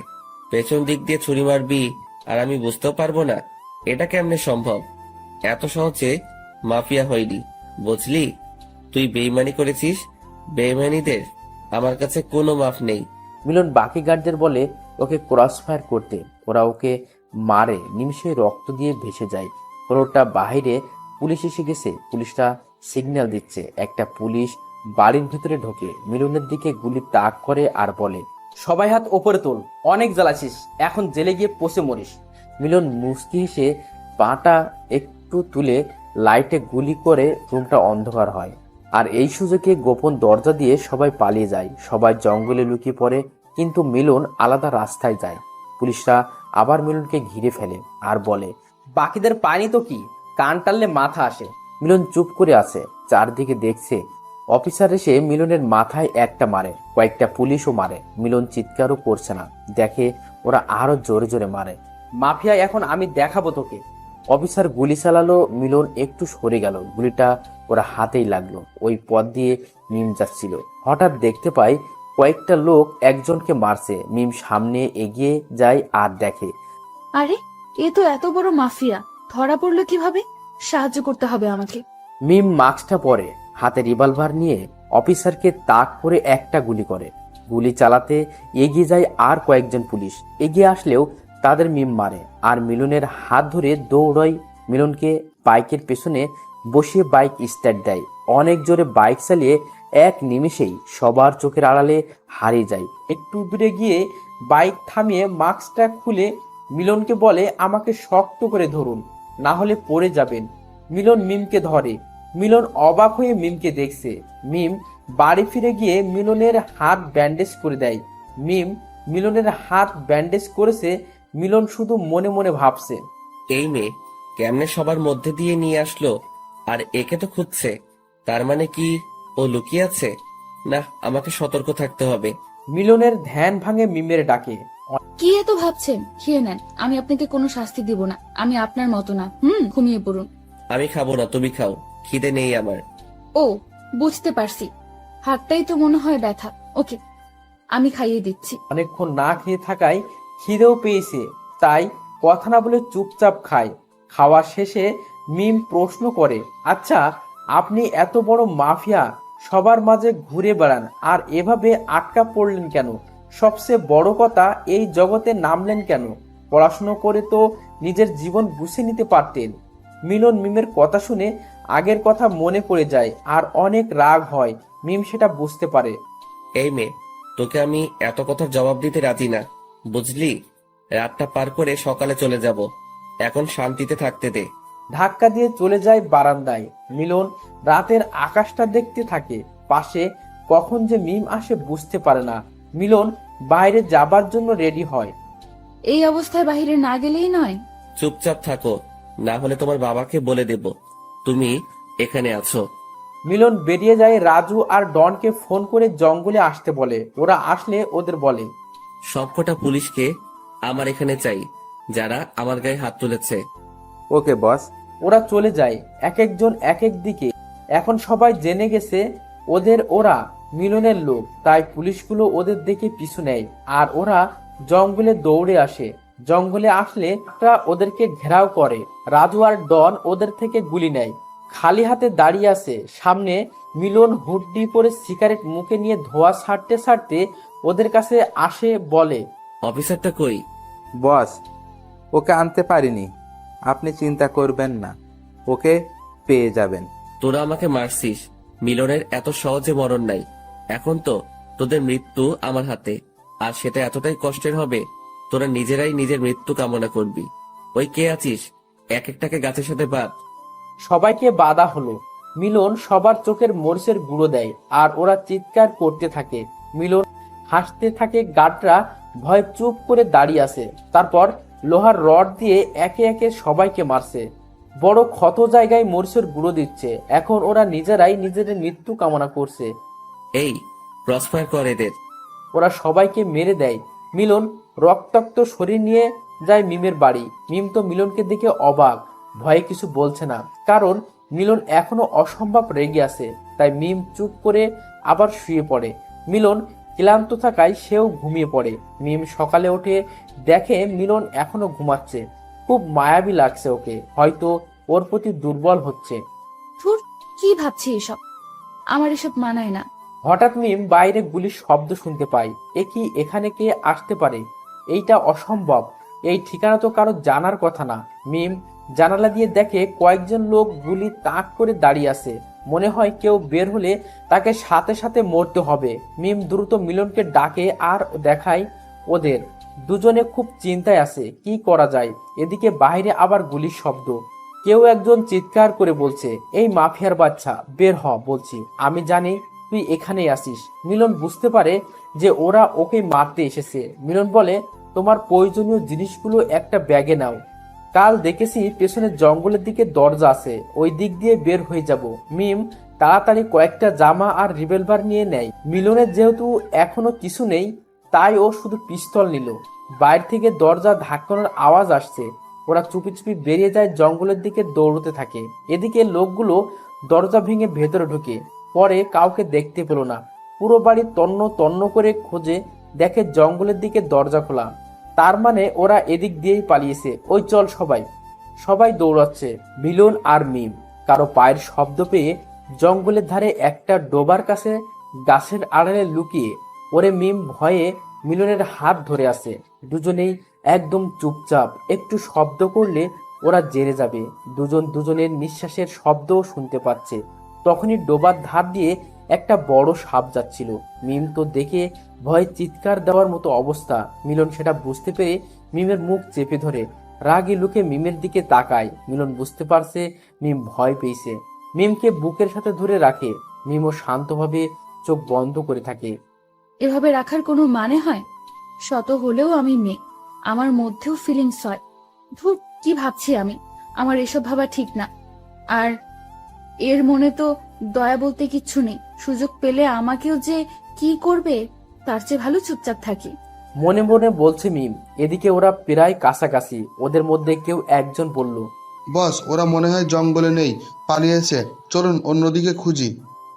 পেছন দিক দিয়ে ছুরি মারবি আর আমি বুঝতেও পারবো না? এটা কেমনে সম্ভব? এত সহজে মাফিয়া হয়নি, বুঝলি? তুই বেইমানি করেছিস, বেইমানিদের আমার কাছে কোনো মাফ নেই। মিলন বাকি গার্ডদের বলে ওকে ক্রস ফায়ার করতে। ওরা ওকে মারে, নিমিষে রক্ত দিয়ে ভেসে যায়। ফ্লোরটা বাহিরে পুলিশ এসে গেছে, পুলিশটা সিগন্যাল দিচ্ছে। একটা পুলিশ বাড়ির ভিতরে ঢোকে, মিলনের দিকে গুলি তাক করে আর বলে, সবাই হাত ওপরে তোল, অনেক জ্বালাছিস, এখন জেলে গিয়ে পচে মরিস। মিলন মুচকি হেসে পাটা একটু তুলে লাইটে গুলি করে রুমটা অন্ধকার হয়। আর এই সুযোগে গোপন দরজা দিয়ে সবাই পালিয়ে যায়, সবাই জঙ্গলে লুকিয়ে পড়ে। কিন্তু মিলন আলাদা রাস্তায় যায়। পুলিশরা আবার মিলনকে ঘিরে ফেলে আর বলে, বাকিদের পায়নি তো কি, কান টানলে মাথা আসে। মিলন চুপ করে আছে, চারদিকে দেখছে। অফিসার এসে মিলনের মাথায় একটা মারে, কয়েকটা পুলিশও মারে। মিলন চিৎকারও করছে না, দেখে ওরা আরো জোরে জোরে মারে। মাফিয়া এখন আমি দেখাবো তোকে। অফিসার গুলি চালালো, মিলন একটু সরে গেল, গুলিটা ওরা হাতেই লাগলো। ওই পথ দিয়ে মিম যাচ্ছিল, হঠাৎ দেখতে পায় কয়েকটা লোক একজনকে মারছে। মিম সামনে এগিয়ে যায় আর দেখে, আরে এ তো এত বড় মাফিয়া, ধরা পড়লো কিভাবে? সাহায্য করতে হবে আমাকে। মিম মাস্কটা পরে, হাতে রিভলভার নিয়ে অফিসারকে তাক করে একটা গুলি করে। গুলি চালাতে এগিয়ে যায় আর কয়েকজন পুলিশ, এগিয়ে আসলেও তাদের মিম মারে। আর মিলনের হাত ধরে দৌড়ায়, মিলনকে বাইকের পেছনে বসিয়ে বাইক স্টার্ট দেয়। অনেক জোরে বাইক চালিয়ে এক নিমেষেই সবার চোখের আড়ালে হারিয়ে যায়। একটু দূরে গিয়ে বাইক থামিয়ে মাস্কটা খুলে মিলনকে বলে, আমাকে শক্ত করে ধরুন, না হলে পড়ে যাবেন। মিলন মিমকে ধরে। মিলন অবাক হয়ে মিমকে দেখছে। মিম বাড়ি ফিরে গিয়ে মিলনের হাত ব্যান্ডেজ করে দেয়। মিম মিলনের হাত ব্যান্ডেজ করেছে, মিলন শুধু মনে মনে ভাবছে, এই মেয়ে কেমনে সবার মধ্যে দিয়ে নিয়ে আসলো? আর একে তো খুঁজছে, তার মানে কি ও লুকিয়ে আছে? না, আমাকে সতর্ক থাকতে হবে। মিলনের ধ্যান ভাঙে মিমের ডাকে। কি এত ভাবছেন? খেয়ে নেন, আমি আপনাকে কোনো শাস্তি দিব না। আমি আপনার মতো না। ঘুমিয়ে পড়ুন। আমি খাবো না, তুমি খাও, খিদে নেই আমার। ও, বুঝতে পারছি, হাতটাই তো মনে হয় ব্যথা। ওকে, আমি খাইয়ে দিচ্ছি। অনেকক্ষণ না খেয়ে থাকায় খিদেও পেয়েছে, তাই কথা না বলে চুপচাপ খায়। খাওয়া শেষে মিম প্রশ্ন করে, আচ্ছা আপনি এত বড় মাফিয়া, সবার মাঝে ঘুরে বেড়ান, আর এভাবে আটকা পড়লেন কেন? সবচেয়ে বড় কথা, এই জগতে নামলেন কেন? পড়াশুনো করে তো নিজের জীবন গুছিয়ে নিতে পারতেন। মিলন মিমের কথা শুনে আগের কথা মনে পড়ে যায় আর অনেক রাগ হয়। মিম সেটা বুঝতে পারে। এই মেয়ে, তোকে আমি এত কথার জবাব দিতে রাজি না, বুঝলি? রাতটা পার করে সকালে চলে যাব, এখন শান্তিতে থাকতে দে। ধাক্কা দিয়ে চলে যায় বারান্দায়। মিলন রাতের আকাশটা দেখতে থাকে। পাশে কখন যে মিম আসে বুঝতে পারে না। মিলন বাইরে যাবার জন্য রেডি হয়। এই অবস্থায় বাইরে না গেলেই নয়। চুপচাপ থাকো, না হলে তোমার বাবাকে বলে দেব তুমি এখানে আছো। মিলন বেরিয়ে যায়। রাজু আর ডনকে ফোন করে জঙ্গলে আসতে বলে। ওরা আসলে ওদের বলে, সবকটা পুলিশকে আমার এখানে চাই, যারা আমার গায়ে হাত তুলেছে। ওকে বস। ওরা চলে যায়, এক একজন এক এক দিকে। এখন সবাই জেনে গেছে ওরা মিলনের লোক, তাই পুলিশগুলো ওদের দেখে পিছু নেয় আর ওরা জঙ্গলে দৌড়ে আসে। জঙ্গলে আসলে একটা ওদেরকে ঘেরাও করে। রাজু আর ডন ওদের থেকে গুলি নেয়। খালি হাতে দাঁড়িয়ে আছে সামনে। মিলন হুড্ডি পরে সিগারেট মুখে নিয়ে ধোঁয়া ছাড়তে ছাড়তে ওদের কাছে আসে, বলে, অফিসারটা কই? বস, ওকে আনতে পারিনি, আপনি চিন্তা করবেন না, ওকে পেয়ে যাবেন। তোরা আমাকে মারছিস, মিলনের এত সহজে মরণ নাই। এখন তো তোদের মৃত্যু আমার হাতে, আর সেটা এতটাই কষ্টের হবে, তোরা নিজেরাই নিজের মৃত্যু কামনা করবি। ওই কে আছিস, এক একটাকে গাছের সাথে বাঁধ। সবাইকে বাধা হলো। মিলন সবার চোখের মরিচের গুঁড়ো দেয় আর ওরা চিৎকার করতে থাকে। মিলন হাসতে থাকে। গার্ডরা ভয় চুপ করে দাঁড়িয়ে আছে। তারপর লোহার রড দিয়ে একে একে সবাইকে মারছে। বড় ক্ষত জায়গায় মরিচের গুঁড়ো দিচ্ছে। এখন ওরা নিজেরাই নিজেদের মৃত্যু কামনা করছে। এই ক্রসফায়ার কর এদের। ওরা সবাইকে মেরে দেয়। মিলন রক্তাক্ত শরীর নিয়ে যায় মিমের বাড়ি। মিম তো মিলনকে দেখে অবাক, ভয়ে কিছু বলছে না, কারণ মিলন এখনো অসম্ভব রেগে আছে। তাই মিম চুপ করে আবার শুয়ে পড়ে। মিলন ক্লান্ত থাকায় সেও ঘুমিয়ে পড়ে। মিম সকালে উঠে দেখে মিলন এখনো ঘুমাচ্ছে। খুব মায়াবী লাগছে ওকে, হয়তো ওর প্রতি দুর্বল হচ্ছে। ধুর, কি ভাবছি এসব? আমার এসব মানায় না। হঠাৎ মিম বাইরে গুলির শব্দ শুনতে পায়। এ কি, এখানে কে আসতে পারে? এইটা অসম্ভব, এই ঠিকানা তো কারো জানার কথা না। মিম জানালা দিয়ে দেখে কয়েকজন লোক গুলি তাক করে দাঁড়িয়ে আছে। মনে হয় কেউ বের হলে তাকে সাথে সাথে মরতে হবে। মিম দ্রুত মিলনকে ডাকে আর দেখায় ওদের। দুজনে খুব চিন্তায় আছে, কি করা যায়। এদিকে বাইরে আবার গুলির শব্দ। কেউ একজন চিৎকার করে বলছে, এই মাফিয়ার বাচ্চা, বের হ বলছি, আমি জানি তুই এখানেই আসিস। মিলন বুঝতে পারে যে ওরা ওকে মারতে এসেছে। মিলন বলে, তোমার প্রয়োজনীয় জিনিসগুলো একটা ব্যাগে নাও। কাল দেখেছি পেছনের জঙ্গলের দিকে দরজা আছে, ওই দিক দিয়ে বের হয়ে যাব। মিম তাড়াতাড়ি কয়েকটা জামা আর রিভলভার নিয়ে নেয়। মিলনের যেহেতু এখনো কিছু নেই, তাই ও শুধু পিস্তল নিল। বাইরে থেকে দরজা ধাক্কানোর আওয়াজ আসছে। ওরা চুপি চুপি বেরিয়ে যায়, জঙ্গলের দিকে দৌড়তে থাকে। এদিকে লোকগুলো দরজা ভেঙে ভেতরে ঢুকে পরে কাউকে দেখতে পেল না। পুরো বাড়ি তন্ন তন্ন করে খোঁজে, দেখে জঙ্গলের দিকে দরজা খোলা। তার মানে ওরা এদিক দিয়েই পালিয়েছে। ওই চল সবাই। সবাই দৌড়াচ্ছে, মিলন আর মিম। কারো পায়ের শব্দ পেয়ে জঙ্গলের ধারে একটা ডোবার কাছে গাছের আড়ালে লুকিয়ে ওরে মিম ভয়ে মিলনের হাত ধরে আছে। দুজনেই একদম চুপচাপ, একটু শব্দ করলে ওরা জেনে যাবে। দুজন দুজনের নিঃশ্বাসের শব্দও শুনতে পাচ্ছে। তখনই ডোবার ধার দিয়ে একটা বড় সাপ যাচ্ছিল। মিম তো দেখে ভয়ে চিৎকার দেওয়ার মতো অবস্থা। মিলন সেটা বুঝতে পেরে মিমের মুখ চেপে ধরে রাগে লুকে মিমের দিকে তাকায়। মিলন বুঝতে পারছে মিম ভয় পেয়েছে। মিমকে বুকের সাথে ধরে রাখে। মিমও শান্তভাবে চোখ বন্ধ করে থাকে। এভাবে রাখার কোনো মানে হয়? শত হলেও আমি মেয়ে, আমার মধ্যেও ফিলিংস হয়। ধুর, কি ভাবছি আমি? আমার এসব ভাবা ঠিক না। আর এর মনে তো দয়া বলতে কিচ্ছু নেই। সুযোগ পেলে আমাকেও যে কি করবে, তার চেয়ে ভালো চুপচাপ থাকি। মনে মনে বলছে মিম। এদিকে ওরা প্রায় কাছাকাছি। ওদের মধ্যে কেউ একজন বলল, বস, ওরা মনে হয় জঙ্গলে নেই, পালিয়েছে। চলুন অন্যদিকে খুঁজি।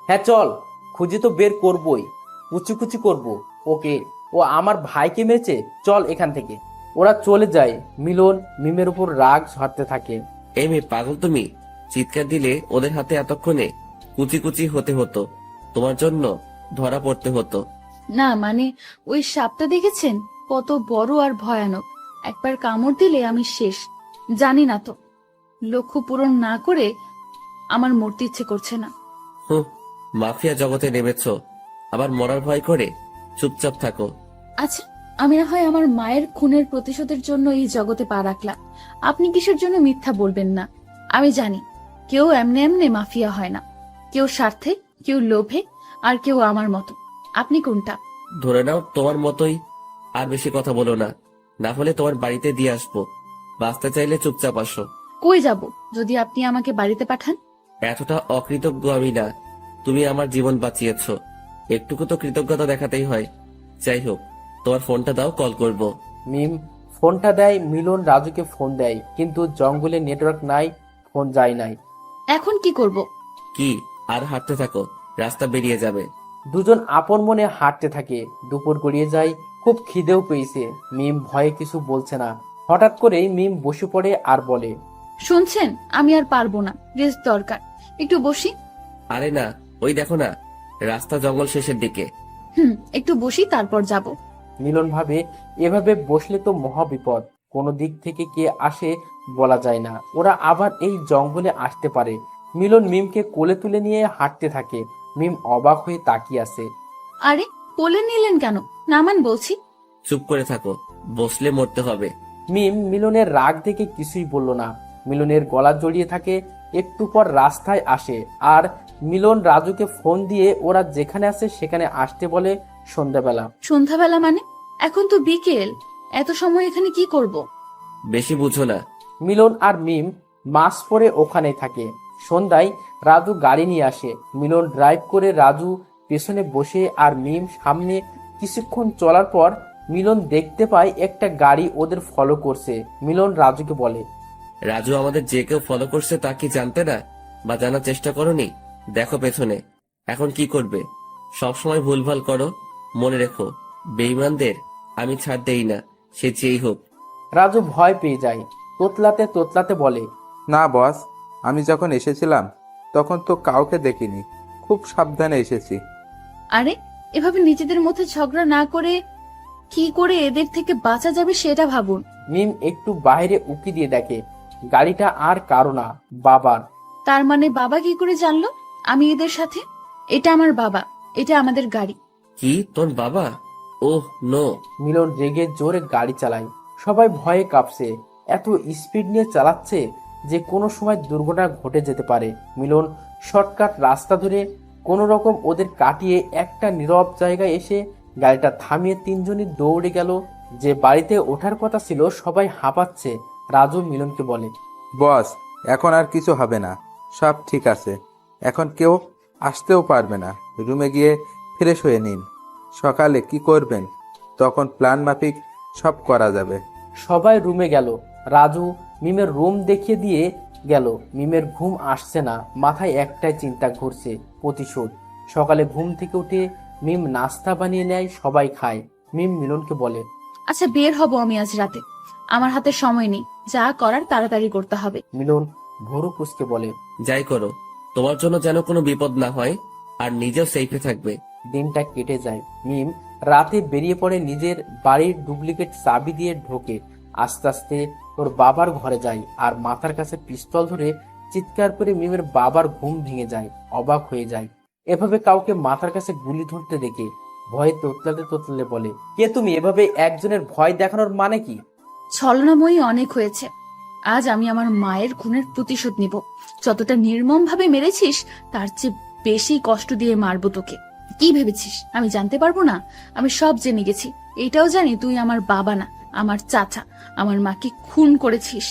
হ্যাঁ চল, খুঁজে তো বের করবই, কুচি কুচি করবো ওকে। ও আমার ভাইকে মেরেছে, চল এখান থেকে। ওরা চলে যায়। মিলন মিমের উপর রাগ ঝাড়তে থাকে। এই মেয়ে পাগল তুমি? চিৎকার দিলে ওদের হাতে এতক্ষণে কুচি কুচি হতে হতো, তোমার জন্য ধরা পড়তে হতো। না মানে, ওই সাপটা দেখেছেন? কত বড় আর ভয়ানক। একবার কামড় দিলে আমি শেষ। জানি না তো, লক্ষ্য পূরণ না করে আমার মরতে ইচ্ছে করছে না। হুঁ, মাফিয়া জগতে নেমেছ, আবার মরার ভয় করে? চুপচাপ থাকো। আচ্ছা, আমি না হয় আমার মায়ের খুনের প্রতিশোধের জন্য এই জগতে পা রাখলাম। আপনি কিসের জন্য মিথ্যা বলবেন না? আমি জানি কেউ এমনি এমনি মাফিয়া হয় না। কেউ স্বার্থে, কেউ লোভে, আর কেউ আমার মতো। আপনি কোনটা? ধরে নাও তোমার মতোই। আর বেশি কথা বলো না, না হলে তোমার বাড়িতে দিয়ে আসবো। বাঁচতে চাইলে চুপচাপ আসো। কই যাব যদি আপনি আমাকে বাড়িতে পাঠান? এতটা অকৃতজ্ঞ আমি না, তুমি আমার জীবন বাঁচিয়েছ, একটুকু তো কৃতজ্ঞতা দেখাতেই হয়। যাই হোক, তোমার ফোনটা দাও, কল করব। মিম ফোনটা দেয়। মিলন রাজুকে ফোন দেয়, কিন্তু জঙ্গলে নেটওয়ার্ক নাই, ফোন যায় নাই। এখন কি করব? কি আর হাঁটতে থাকো, রাস্তা বেরিয়ে যাবে। দুজন আপন মনে হাঁটতে থাকে। দুপুর গড়িয়ে যায়, খুব খিদেও পেয়েছে। মিম ভয়ে কিছু বলছে না। হঠাৎ করেই মিম বসে পড়ে আর বলে, শুনছেন, আমি আর পারবো না, রেস্ট দরকার। একটু বসি। আরে না, ওই দেখো না, রাস্তা জঙ্গল শেষের দিকে। একটু বসি, তারপর যাব। মিলন ভাবে এভাবে বসলে তো মহা বিপদ। কোনো দিক থেকে কে আসে বলা যায় না। ওরা আবার এই জঙ্গলে আসতে পারে। মিলন মিমকে কোলে তুলে নিয়ে হাঁটতে থাকে। মিম অবাক হয়ে তাকিয়ে আছে। আরে, কোলে নিলেন কেন? নামান বলছি। চুপ করে থাকো, বসলে মরতে হবে। মিম মিলনের রাগ দেখে কিছুই বলল না। মিলনের গলা জড়িয়ে থাকে। একটু পর রাস্তায় আসে আর মিলন রাজুকে ফোন দিয়ে ওরা যেখানে আছে সেখানে আসতে বলে। সন্ধ্যাবেলা। সন্ধ্যাবেলা মানে? এখন তো বিকেল, এত সময় এখানে কি করব? বেশি বুঝো না। মিলন আর মিম মাস্ক পরে ওখানেই থাকে। সন্ধ্যায় রাজু গাড়ি নিয়ে আসে। মিলন ড্রাইভ করে, রাজু পেছনে বসে আর মিম সামনে। কিছুক্ষণ চলার পর মিলন দেখতে পায় একটা গাড়ি ওদের ফলো করছে। মিলন রাজুকে বলে, রাজু আমাদের যে কেউ ফলো করছে তা কি জানতে না বা জানার চেষ্টা করনি? দেখো পেছনে। এখন কি করবে? সবসময় ভুলভাল করো। মনে রেখো, বেঈমানদের আমি ছাড় দেই না, সে যেই হোক। রাজু ভয় পেয়ে যায়। তোতলাতে তোতলাতে বলে, না বস, আমি যখন এসেছিলাম তখন তো কাউকে দেখিনি, খুব সাবধানে এসেছি। আরে এভাবে নিজেদের মধ্যে ঝগড়া না করে কি করে এদের থেকে বাঁচা যাবে সেটা ভাবুন। মিম একটু বাইরে উকি দিয়ে দেখে গাড়িটা আর কারো না, বাবার। তার মানে বাবা কি করে জানলো আমি এদের সাথে? এটা আমার বাবা, এটা আমাদের গাড়ি। কি তোর বাবা? Oh no. মিলন রেগে জোরে গাড়ি চালায়। সবাই ভয়ে কাঁপছে। এত স্পিড নিয়ে চালাচ্ছে যে কোনো সময় দুর্ঘটনা ঘটে যেতে পারে। মিলন শর্টকাট রাস্তা ধরে কোনো রকম ওদের কাটিয়ে একটা নীরব জায়গায় এসে গাড়িটা থামিয়ে তিনজনই দৌড়ে গেল। যে বাড়িতে ওঠার কথা ছিল সবাই হাঁপাচ্ছে। রাজু মিলনকে বলে, বস, এখন আর কিছু হবে না, সব ঠিক আছে। এখন কেউ আসতেও পারবে না। রুমে গিয়ে ফ্রেশ হয়ে নিন, সকালে কি করবেন তখন প্ল্যান মাফিক সব করা যাবে। সবাই রুমে গেল। রাজু মিমের রুম দেখিয়ে দিয়ে গেল। মিমের ঘুম আসছে না, মাথায় একটাই চিন্তা ঘুরছে, প্রতিশোধ। সকালে ঘুম থেকে উঠে মিম নাস্তা বানিয়ে নেয়, সবাই খায়। মিম মিলনকে বলে, আচ্ছা বের হব আমি আজ রাতে, আমার হাতে সময় নেই, যা করার তাড়াতাড়ি করতে হবে। মিলন ভোরু কুসকে বলে, যাই করো, তোমার জন্য যেন কোনো বিপদ না হয়, আর নিজেও সেফে থাকবে। দিনটা কেটে যায়। মিম রাতে বেরিয়ে পড়ে, নিজের বাড়ির ডুপ্লিকেট চাবি দিয়ে ঢোকে। আস্তে আস্তে ওর বাবার ঘরে যায় আর মাথার কাছে পিস্তল ধরে চিৎকার করে মিমের বাবার ঘুম ভেঙে যায়। অবাক হয়ে যায় এভাবে কাউকে মাথার কাছে গুলি ধরতে দেখে। ভয়ে তোতলাতে তোতলাতে বলে, কে তুমি? এভাবে একজনের ভয় দেখানোর মানে কি? ছলনাময়ী অনেক হয়েছে, আজ আমি আমার মায়ের খুনের প্রতিশোধ নিব। যতটা নির্মম ভাবে মেরেছিস তার চেয়ে বেশি কষ্ট দিয়ে মারবো তোকে। কি ভেবেছিস আমি জানতে পারবো না? আমি সব জেনে গেছি। এটাও জানি তুই আমার বাবা না, আমার চাচা। আমার মাকে খুন করেছিস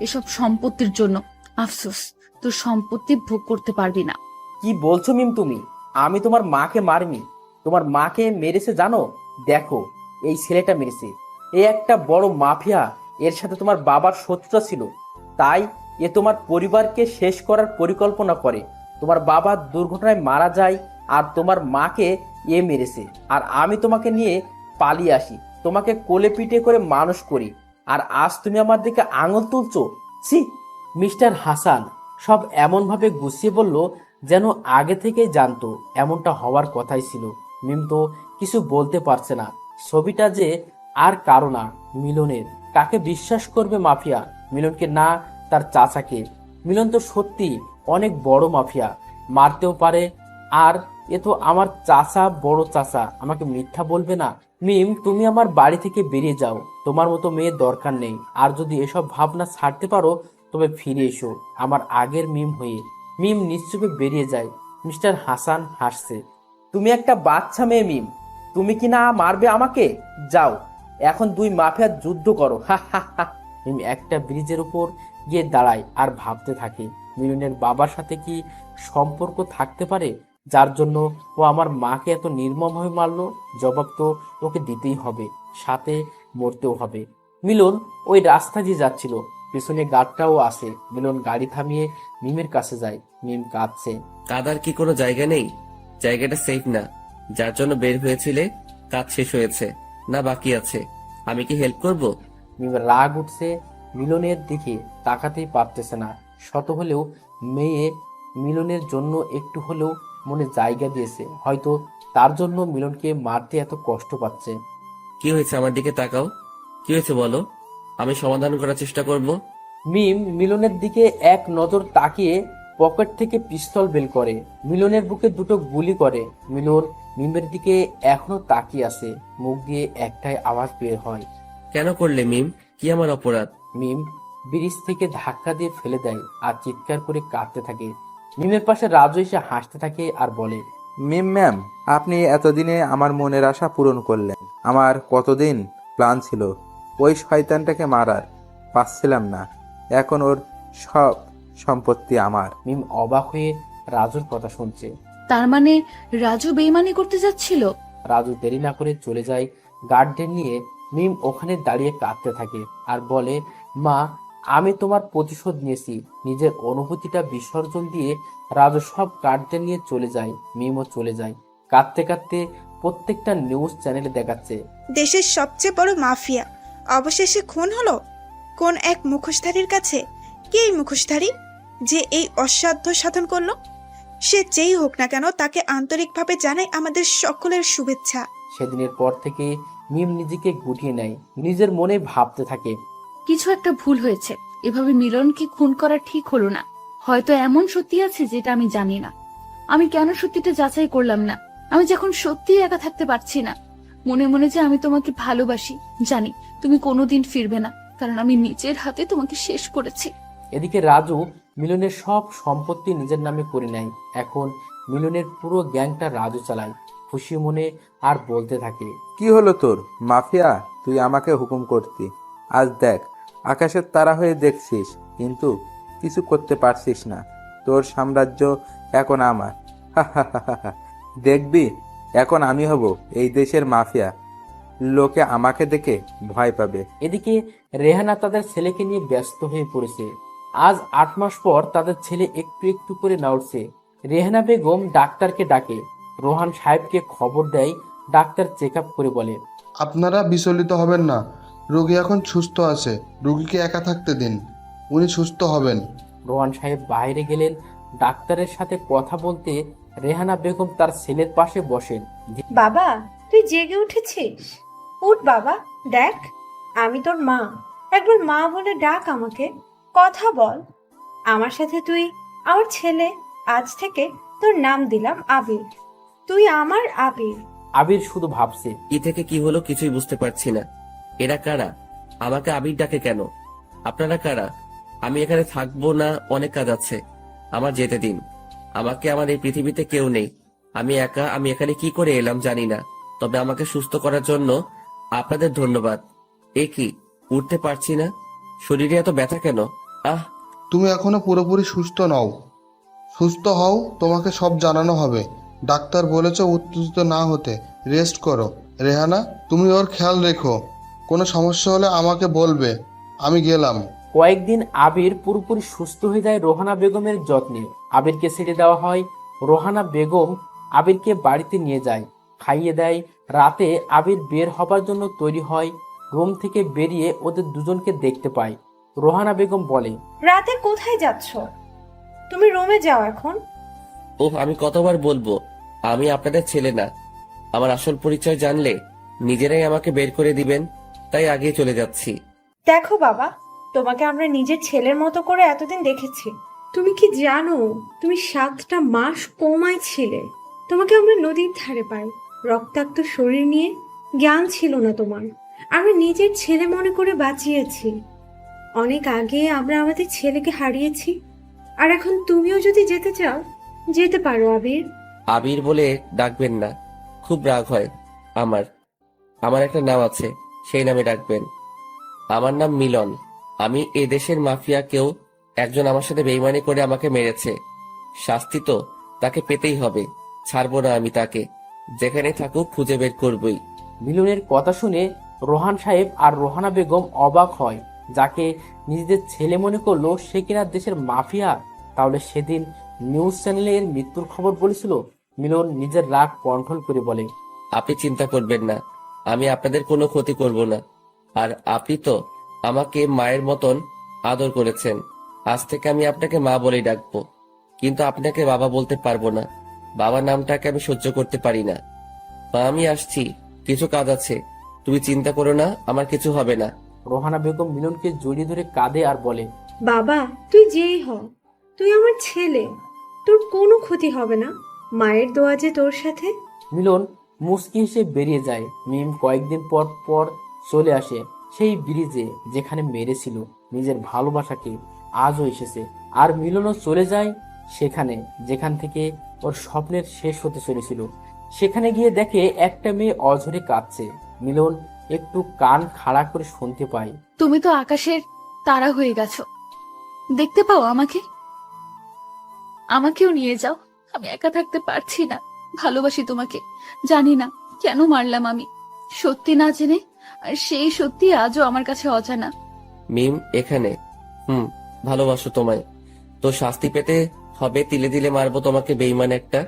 এসব সম্পত্তির জন্য। আফসোস, তোর সম্পত্তি ভোগ করতে পারবি না। কি বলছো মিম তুমি? আমি তোমার মাকে মারিনি। তোমার মাকে মেরেছে জানো? দেখো, এই ছেলেটা মেরেছে। এ একটা বড় মাফিয়া। এর সাথে তোমার বাবার শত্রুতা ছিল, তাই এ তোমার পরিবারকে শেষ করার পরিকল্পনা করে। তোমার বাবা দুর্ঘটনায় মারা যায় আর তোমার মাকে এ মেরেছে। আর আমি তোমাকে নিয়ে পালিয়ে আসি, তোমাকে কোলে পিঠে করে মানুষ করি, আর আজ তুমি আমার দিকে আঙুল তুলছো? ছি! মিস্টার হাসান সব এমনভাবে গুছিয়ে বলল যেন আগে থেকেই জানতো এমনটা হওয়ার কথাই ছিল। মিম তো কিছু বলতে পারছে না। ছবিটা যে আর কারো না, মিলনের। কাকে বিশ্বাস করবে? মাফিয়া মিলনকে না তার চাচাকে? মিলন তো সত্যি অনেক বড় মাফিয়া, মারতেও পারে। আর এ তো আমার চাচা, বড় চাচা, আমাকে মিথ্যা বলবে না। মিম, তুমি আমার বাড়ি থেকে বেরিয়ে যাও, তোমার মতো মেয়ে দরকার নেই। আর যদি এসব ভাবনা ছাড়তে পারো তবে ফিরে এসো আমার আগের মিম হয়ে। মিম নিশ্চুপে বেরিয়ে যায়। মিস্টার হাসান হাসছে, তুমি একটা বাচ্চা মেয়ে মিম, তুমি কি না মারবে আমাকে? যাও, এখন দুই মাফিয়ার যুদ্ধ করো। হা হা হা। মিম একটা ব্রিজের উপর গিয়ে দাঁড়ায় আর ভাবতে থাকে, মিলনের বাবার সাথে কি সম্পর্ক থাকতে পারে যার জন্য ও আমার মাকে এত নির্মমভাবে মারলো? জবাব তো ওকে দিতেই হবে, সাথে মরতেও হবে। মিলন ওই রাস্তা দিয়ে যাচ্ছিল, পেছনে গার্ডটাও আসে। মিলন গাড়ি থামিয়ে মিমের কাছে যায়। মিম কাঁদছে। কাদার কি কোনো জায়গা নেই? জায়গাটা সেফ না। যার জন্য বের হয়েছিলে কাজ শেষ হয়েছে না বাকি আছে? আমি কি হেল্প করব? মিমের রাগ উঠছে, মিলনের দিকে তাকাতেই পারতেছে না। শত হলেও মেয়ে মিলনের জন্য একটু হলেও মনে জায়গা দিয়েছে, হয়তো তার জন্য মিলনকে মারতে এত কষ্ট পাচ্ছে। কি হয়েছে? আমার দিকে তাকাও। কি হয়েছে বলো, আমি সমাধান করার চেষ্টা করব। মিম মিলনের দিকে এক নজর তাকিয়ে পকেট থেকে পিস্তল বের করে মিলনের বুকে দুটো গুলি করে। মিলন মিমের দিকে এখনো তাকিয়ে আছে, মুখ দিয়ে একটাই আওয়াজ বের হয়, কেন করলে মিম? কি আমার অপরাধ? মিম ব্রিজ থেকে ধাক্কা দিয়ে ফেলে দেয় আর চিৎকার করে কাঁদতে থাকে। মিমের পাশে রাজু এসে হাসতে থাকে আর বলে, মিম ম্যাম, আপনি এতদিনে আমার মনের আশা পূরণ করলেন। আমার কতদিন প্ল্যান ছিল ওই শয়তানটাকে মারার, পাচ্ছিলাম না। এখন ওর সব সম্পত্তি আমার। মিম অবাক হয়ে রাজুর কথা শুনছে। তার মানে রাজু বেইমানি করতে যাচ্ছিল? রাজু দেরি না করে চলে যায় গার্ডদের নিয়ে মিম ওখানে দাঁড়িয়ে কাঁদতে থাকে আর বলে, মা, আমি তোমার প্রতিশোধ নিয়েছি। নিজের অনুভূতিটা বিসর্জন দিয়ে রাজু সব গার্ডদের নিয়ে চলে যায়। মিমও চলে যায়। কাঁদতে কাঁদতে প্রত্যেকটা নিউজ চ্যানেলে দেখাচ্ছে দেশের সবচেয়ে বড় মাফিয়া অবশেষে খুন হলো কোন এক মুখোশধারীর কাছে। কে এই মুখোশধারী যে এই অসাধ্য সাধন করলো? সে যেই হোক না কেন, তাকে আন্তরিকভাবে জানাই আমাদের সকলের শুভেচ্ছা। সেদিনের পর থেকে মিম নিজেকে গুটিয়ে নেয়, নিজের মনে ভাবতে থাকে, কিছু একটা ভুল হয়েছে। এভাবে মিলনকে খুন করা ঠিক হলো না। হয়তো এমন সত্যি আছে যেটা আমি জানি না। আমি কেন সত্যিটা যাচাই করলাম না? আমি যখন সত্যি একা থাকতে পারছি না, মনে মনে যে আমি তোমাকে ভালোবাসি, জানি তুমি কোনোদিন ফিরবে না, কারণ আমি নিজের হাতে তোমাকে শেষ করেছি। এদিকে রাজু মিলনের সব সম্পত্তি নিজের নামে করে নেয়। এখন মিলনের পুরো গ্যাংটা রাজু চালায়। খুশি মনে আর বলতে থাকে, কি হলো তোর মাফিয়া? তুই আমাকে হুকুম করতি, আজ দেখ আকাশের তারা হয়ে দেখছিস, কিন্তু কিছু করতে পারছিস না। তোর সাম্রাজ্য এখন আমার। দেখবি এখন আমি হব এই দেশের মাফিয়া। লোকে আমাকে দেখে ভয় পাবে। এদিকে রেহানা তাদের ছেলেকে নিয়ে ব্যস্ত হয়ে পড়েছে। আজ 8 মাস পর তাদের ছেলে একটু একটু করে নড়ছে। রেহানা বেগম ডাক্তারকে ডাকে, রোহান সাহেবকে খবর দেয়। ডাক্তার চেক আপ করে বলে, আপনারা বিচলিত হবেন না, রোগী এখন সুস্থ আছে, রোগীকে একা থাকতে দিন, উনি সুস্থ হবেন। রোহান সাহেব বাইরে গেলেন ডাক্তারের সাথে কথা বলতে। রেহানা বেগম তার ছেলের পাশে বসেন। বাবা, তুই জেগে উঠেছিস? উঠ বাবা, দেখ আমি তোর মা। একবার মা বলে ডাক আমাকে, কথা বল আমার সাথে। তুই আমার ছেলে, আজ থেকে তোর নাম দিলাম আবির। তুই আমার আবির। আবির শুধু ভাবছে, কি থেকে কি হলো কিছুই বুঝতে পারছি না। এরা কারা? আমাকে আবির ডাকে কেন? আপনারা কারা? আমি এখানে থাকবো না, অনেক কাজ আছে, আমার যেতে দিন। আমাকে আমার এই পৃথিবীতে কেউ নেই, আমি একা। আমি এখানে কি করে এলাম জানি না, তবে আমাকে সুস্থ করার জন্য আপনাদের ধন্যবাদ। এ কি, উঠতে পারছি না, শরীরে এত ব্যথা কেন? আহ! তুমি এখনো পুরোপুরি সুস্থ নও। সুস্থ হও, তোমাকে সব জানানো হবে। ডাক্তার বলেছে উত্তেজিত না হতে, রেস্ট করো। রেহানা, তুমি ওর খেয়াল রেখো, কোনো সমস্যা হলে আমাকে বলবে। আমি গেলাম। কয়েকদিন আবির পুরোপুরি সুস্থ হয়ে যায় রোহানা বেগমের যত্নে। আবিরকে ছেড়ে দেওয়া হয়। রোহানা বেগম আবিরকে বাড়িতে নিয়ে যায়, খাইয়ে দেয়। রাতে আবির বের হবার জন্য তৈরি হয়। রুম থেকে বেরিয়ে ওদের দুজনকে দেখতে পায়। রোহানা বেগম বলে, রাতে কোথায় যাচ্ছ? তুমি রুমে যাও এখন। ওহ, আমি কতবার বলবো আমি আপনাদের ছেলে না। আমার আসল পরিচয় জানলে নিজেরাই আমাকে বের করে দিবেন, তাই আগে চলে যাচ্ছি। দেখো বাবা, তোমাকে আমরা নিজের ছেলের মতো করে এতদিন দেখেছি। তুমি কি জানো, তুমি 7টা মাস কোমায় ছিলে। তোমাকে আমরা নদীর ধারে পাই, রক্তাক্ত শরীর নিয়ে। জ্ঞান ছিল না তোমার। আমরা নিজের ছেলে মনে করে বাঁচিয়েছি। অনেক আগে আমরা আমাদের ছেলেকে হারিয়েছি। আর এখন তুমিও যদি যেতে চাও, যেতে পারো আবির। আবির বলে ডাকবেন না, খুব রাগ হয় আমার। আমার একটা নাম আছে, সেই নামে ডাকবেন। আমার নাম মিলন। আমি এ দেশের মাফিয়া। কেউ একজন আমার সাথে বেইমানি করে আমাকে মেরেছে, শাস্তি তো তাকে পেতেই হবে। ছাড়বো না আমি তাকে, যেখানে থাকুক খুঁজে বের করবই। মিলনের কথা শুনে রোহান সাহেব আর রোহানা বেগম অবাক হয়। যাকে নিজেদের ছেলে মনে করলো সে কিনা দেশের মাফিয়া। তাহলে সেদিন নিউজ চ্যানেলে এর মৃত্যুর খবর বলেছিল। মিলন নিজের রাগ কন্ট্রোল করে বলে, আপনি চিন্তা করবেন না, আমি আপনাদের কোনো ক্ষতি করব না। আর আপনি তো আমাকে মায়ের মতন আদর করেছেন, আজ থেকে আমি আপনাকে মা বলেই ডাকবো। কিন্তু আপনাকে বাবা বলতে পারবো না, বাবা নামটাকে আমি সহ্য করতে পারি না। মা, আমি আসছি, কিছু কাজ আছে, তুমি চিন্তা করো না, আমার কিছু হবে না। রোহানা বেগম মিলনকে জড়িয়ে ধরে কাঁদে আর বলে, বাবা, তুই যেই হ, তুই আমার ছেলে। তোর কোনো ক্ষতি হবে না, মায়ের দোয়া যে তোর সাথে। মিলন মুচকি হেসে বেরিয়ে যায়। মিম কয়েকদিন পর পর চলে আসে সেই ব্রিজে যেখানে মেরেছিল নিজের ভালোবাসাকে। আজও এসেছে। আর মিলনও চলে যায় সেখানে যেখান থেকে ওর স্বপ্নের শেষ হতে চলেছিল। সেখানে গিয়ে দেখে একটা মেয়ে অঝরে কাঁদছে। মিলন একটু কান খাড়া করে শুনতে পায়, তুমি তো আকাশের তারা হয়ে গেছো, দেখতে পাও আমাকে? আমাকেও নিয়ে যাও, আমি একা থাকতে পারছি না। ভালোবাসি তোমাকে, জানি না কেন মারলাম আমি। সত্যি না জেনে, আর সেই সত্যি আজও আমার কাছে অজানা। মিম এখানে। ভালোবাসো তোমায়, তো শাস্তি পেতে হবে, তিলে তিলে মারবো তোমাকে বেইমান একটা।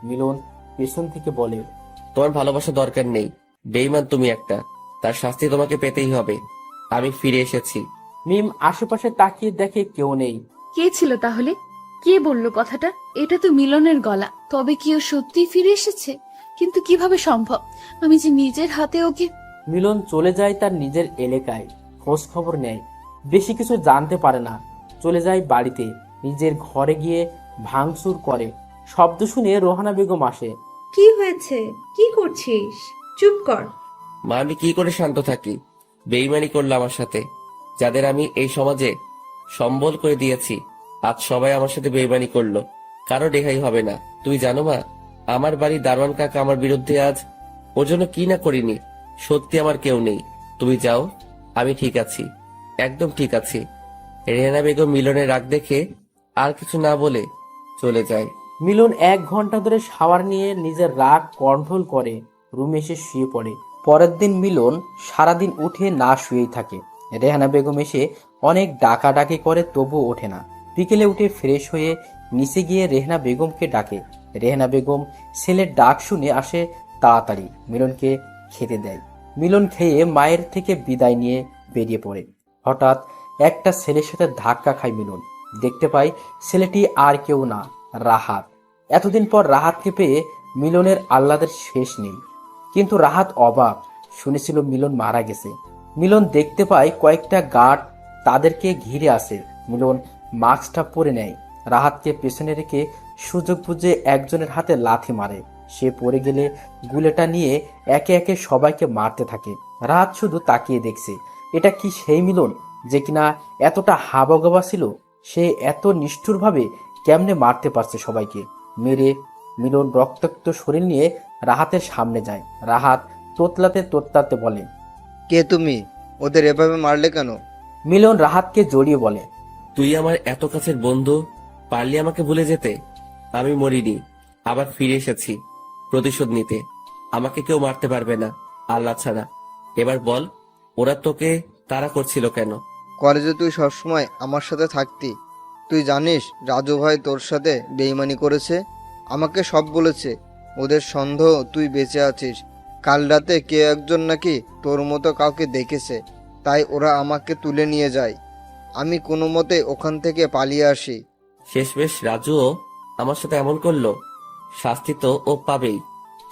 মিলন পেছন থেকে বলে, তোমার ভালোবাসা দরকার নেই, বেইমান তুমি একটা, তার শাস্তি তোমাকে পেতেই হবে। আমি ফিরে এসেছি। মিম আশেপাশে তাকিয়ে দেখে কেউ নেই। কে ছিল তাহলে? কে বললো কথাটা? এটা তো মিলনের গলা। তবে কি ও সত্যি ফিরে এসেছে? কিন্তু কিভাবে সম্ভব? আমি যে নিজের হাতে ওকে। মিলন চলে যায় তার নিজের এলাকায়, খোঁজ খবর নেয়, বেশি কিছু জানতে পারে না। চলে যায় বাড়িতে, নিজের ঘরে গিয়ে ভাঙচুর করে। শব্দ শুনে রোহানা বেগম আসে। কি হয়েছে? কি করছিস? চুপ কর। মা, আমি কি করে শান্ত থাকি? বেইমানি করলো আমার সাথে, যাদের আমি এই সমাজে সম্বল করে দিয়েছি, আজ সবাই আমার সাথে বেইমানি করলো। কারো রেহাই হবে না। তুমি জানো মা, আমার বাড়ির দারোয়ান কাকা আমার বিরুদ্ধে আজ, ওর জন্য কি না করিনি। সত্যি আমার কেউ নেই। তুমি যাও, আমি ঠিক আছি, একদম ঠিক আছি। রেহানা বেগম মিলনের রাগ দেখে আর কিছু না বলে চলে যায়। মিলন 1 ঘন্টা ধরে শাওয়ার নিয়ে নিজের রাগ কন্ট্রোল করে রুমে এসে শুয়ে পড়ে। পরের দিন মিলন সারাদিন উঠে না শুয়েই থাকে। রেহানা বেগম এসে অনেক ডাকাডাকি করে, তবুও ওঠে না। বিকেলে উঠে ফ্রেশ হয়ে নিচে গিয়ে রেহানা বেগমকে ডাকে। রেহানা বেগম ছেলের ডাক শুনে আসে তাড়াতাড়ি, মিলনকে খেতে দেয়। মিলন খেয়ে মায়ের থেকে বিদায় নিয়ে বেরিয়ে পড়ে। হঠাৎ একটা ছেলের সাথে ধাক্কা খায় মিলন। দেখতে পায় ছেলেটি আর কেউ না, রাহাত। এতদিন পর রাহাতকে পেয়ে মিলনের আহ্লাদের শেষ নেই। কিন্তু রাহাত অবাক, শুনেছিল মিলন মারা গেছে। মিলন দেখতে পায় কয়েকটা গার্ড তাদেরকে ঘিরে আসে। মিলন মাস্কটা পরে নেয়, রাহাতকে পেছনে রেখে সুযোগ বুঝে একজনের হাতে লাথি মারে। সে পড়ে গেলে গুলেটা নিয়ে একে একে সবাইকে মারতে থাকে। রাহাত শুধু তাকিয়ে দেখছে। এটা কি সেই মিলন যে কিনা এতটা হাবাগোবা ছিল? সে এত নিষ্ঠুরভাবে কেমনে মারতে পারছে সবাইকে? মেরে মিলন রক্তাক্ত শরীর নিয়ে রাহাতের সামনে যায়। রাহাত তোতলাতে তোতলাতে বলে, কে তুমি? ওদের এভাবে মারলে কেন? মিলন রাহাতকে জড়িয়ে বলে, তুই আমার এত কাছের বন্ধু, পারলি আমাকে ভুলে যেতে? আমি মরিনি, আবার ফিরে এসেছি প্রতিশোধ নিতে। আমাকে কেউ মারতে পারবে না আল্লাহ ছাড়া। এবার বল, ওরা তোকে তাড়া করছিল কেন? কলেজে তুই সবসময় আমার সাথে থাকতি। তুই জানিস রাজু ভাই তোর সাথে বেইমানি করেছে, আমাকে সব বলেছে। ওদের সন্দেহ তুই বেঁচে আছিস। কাল রাতে কে একজন নাকি তোর মতো কাউকে দেখেছে, তাই ওরা আমাকে তুলে নিয়ে যায়। আমি কোনো মতে ওখান থেকে পালিয়ে আসি। শেষমেশ রাজুও আমার সাথে এমন করলো, শাস্তি তো ও পাবেই।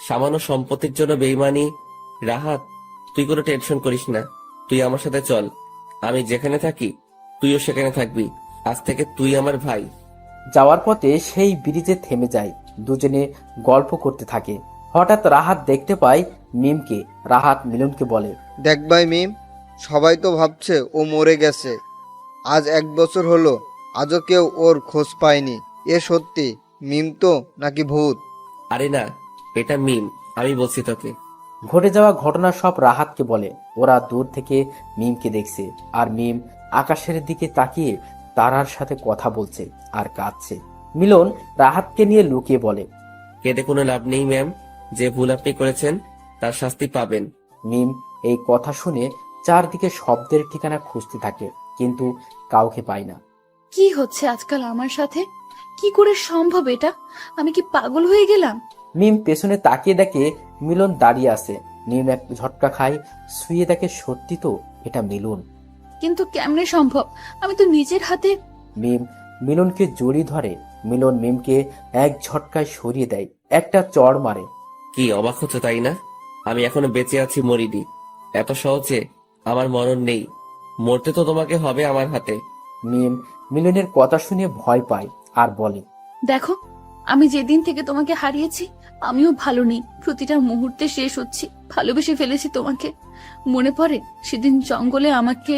সামান্য সম্পত্তির জন্য বেইমানি। রাহাত, তুই কোনো টেনশন করিস না, তুই আমার সাথে চল। আমি যেখানে থাকি তুইও সেখানে থাকবি। আজ থেকে তুই আমার ভাই। যাওয়ার পথে সেই ব্রিজে থেমে যায়। দুজনে গল্প করতে থাকে। হঠাৎ রাহাত দেখতে পায় মিমকে। রাহাত মিলনকে বলে, দেখ ভাই মিম, সবাই তো ভাবছে ও মরে গেছে। আজ 1 বছর হলো, আজও কেউ ওর খোঁজ পায়নি। এ সত্যি মিম তো নাকি ভূত? আরে না, এটা মিম, আমি বলছি তোকে। ঘটে যাওয়া ঘটনা সব রাহাতকে বলে। ওরা দূর থেকে মিমকে দেখছে, আর মিম আকাশের দিকে তাকিয়ে তারার সাথে কথা বলছে আর কাঁদছে। মিলন রাহাতকে নিয়ে লুকিয়ে বলে, কেঁদে কোনো লাভ নেই ম্যাম, যে ভুল আপনি করেছেন তার শাস্তি পাবেন। মিম এই কথা শুনে চারদিকে শব্দের ঠিকানা খুঁজতে থাকে, কিন্তু কাউকে পায় না। কি হচ্ছে আজকাল আমার সাথে? কি করে সম্ভব এটা? আমি কি পাগল হয়ে গেলাম? মিম পেছনে তাকিয়ে দেখে মিলন দাঁড়িয়ে আছে। মিম এক ঝটকা খায়, শুয়ে দেখে সত্যি তো এটা মিলন। কিন্তু কেমনে সম্ভব? আমি তো নিজের হাতে। মিম মিলনকে জড়িয়ে ধরে। মিলন মিমকে এক ঝটকায় সরিয়ে দেয়, একটা চড় মারে। কি অবাক হচ্ছে তাই না? আমি এখনো বেঁচে আছি, মরিনি। এত সহজে আমার মরণ নেই, মরতে তো তোমাকে হবে আমার হাতে। মিম মিলনের কথা শুনে ভয় পায় আর বলে, দেখো, আমি যেদিন থেকে তোমাকে হারিয়েছি আমিও ভালো নেই। প্রতিটা মুহূর্তে শেষ হচ্ছি। ভালোবেসে ফেলেছি তোমাকে। মনে পড়ে সেদিন জঙ্গলে আমাকে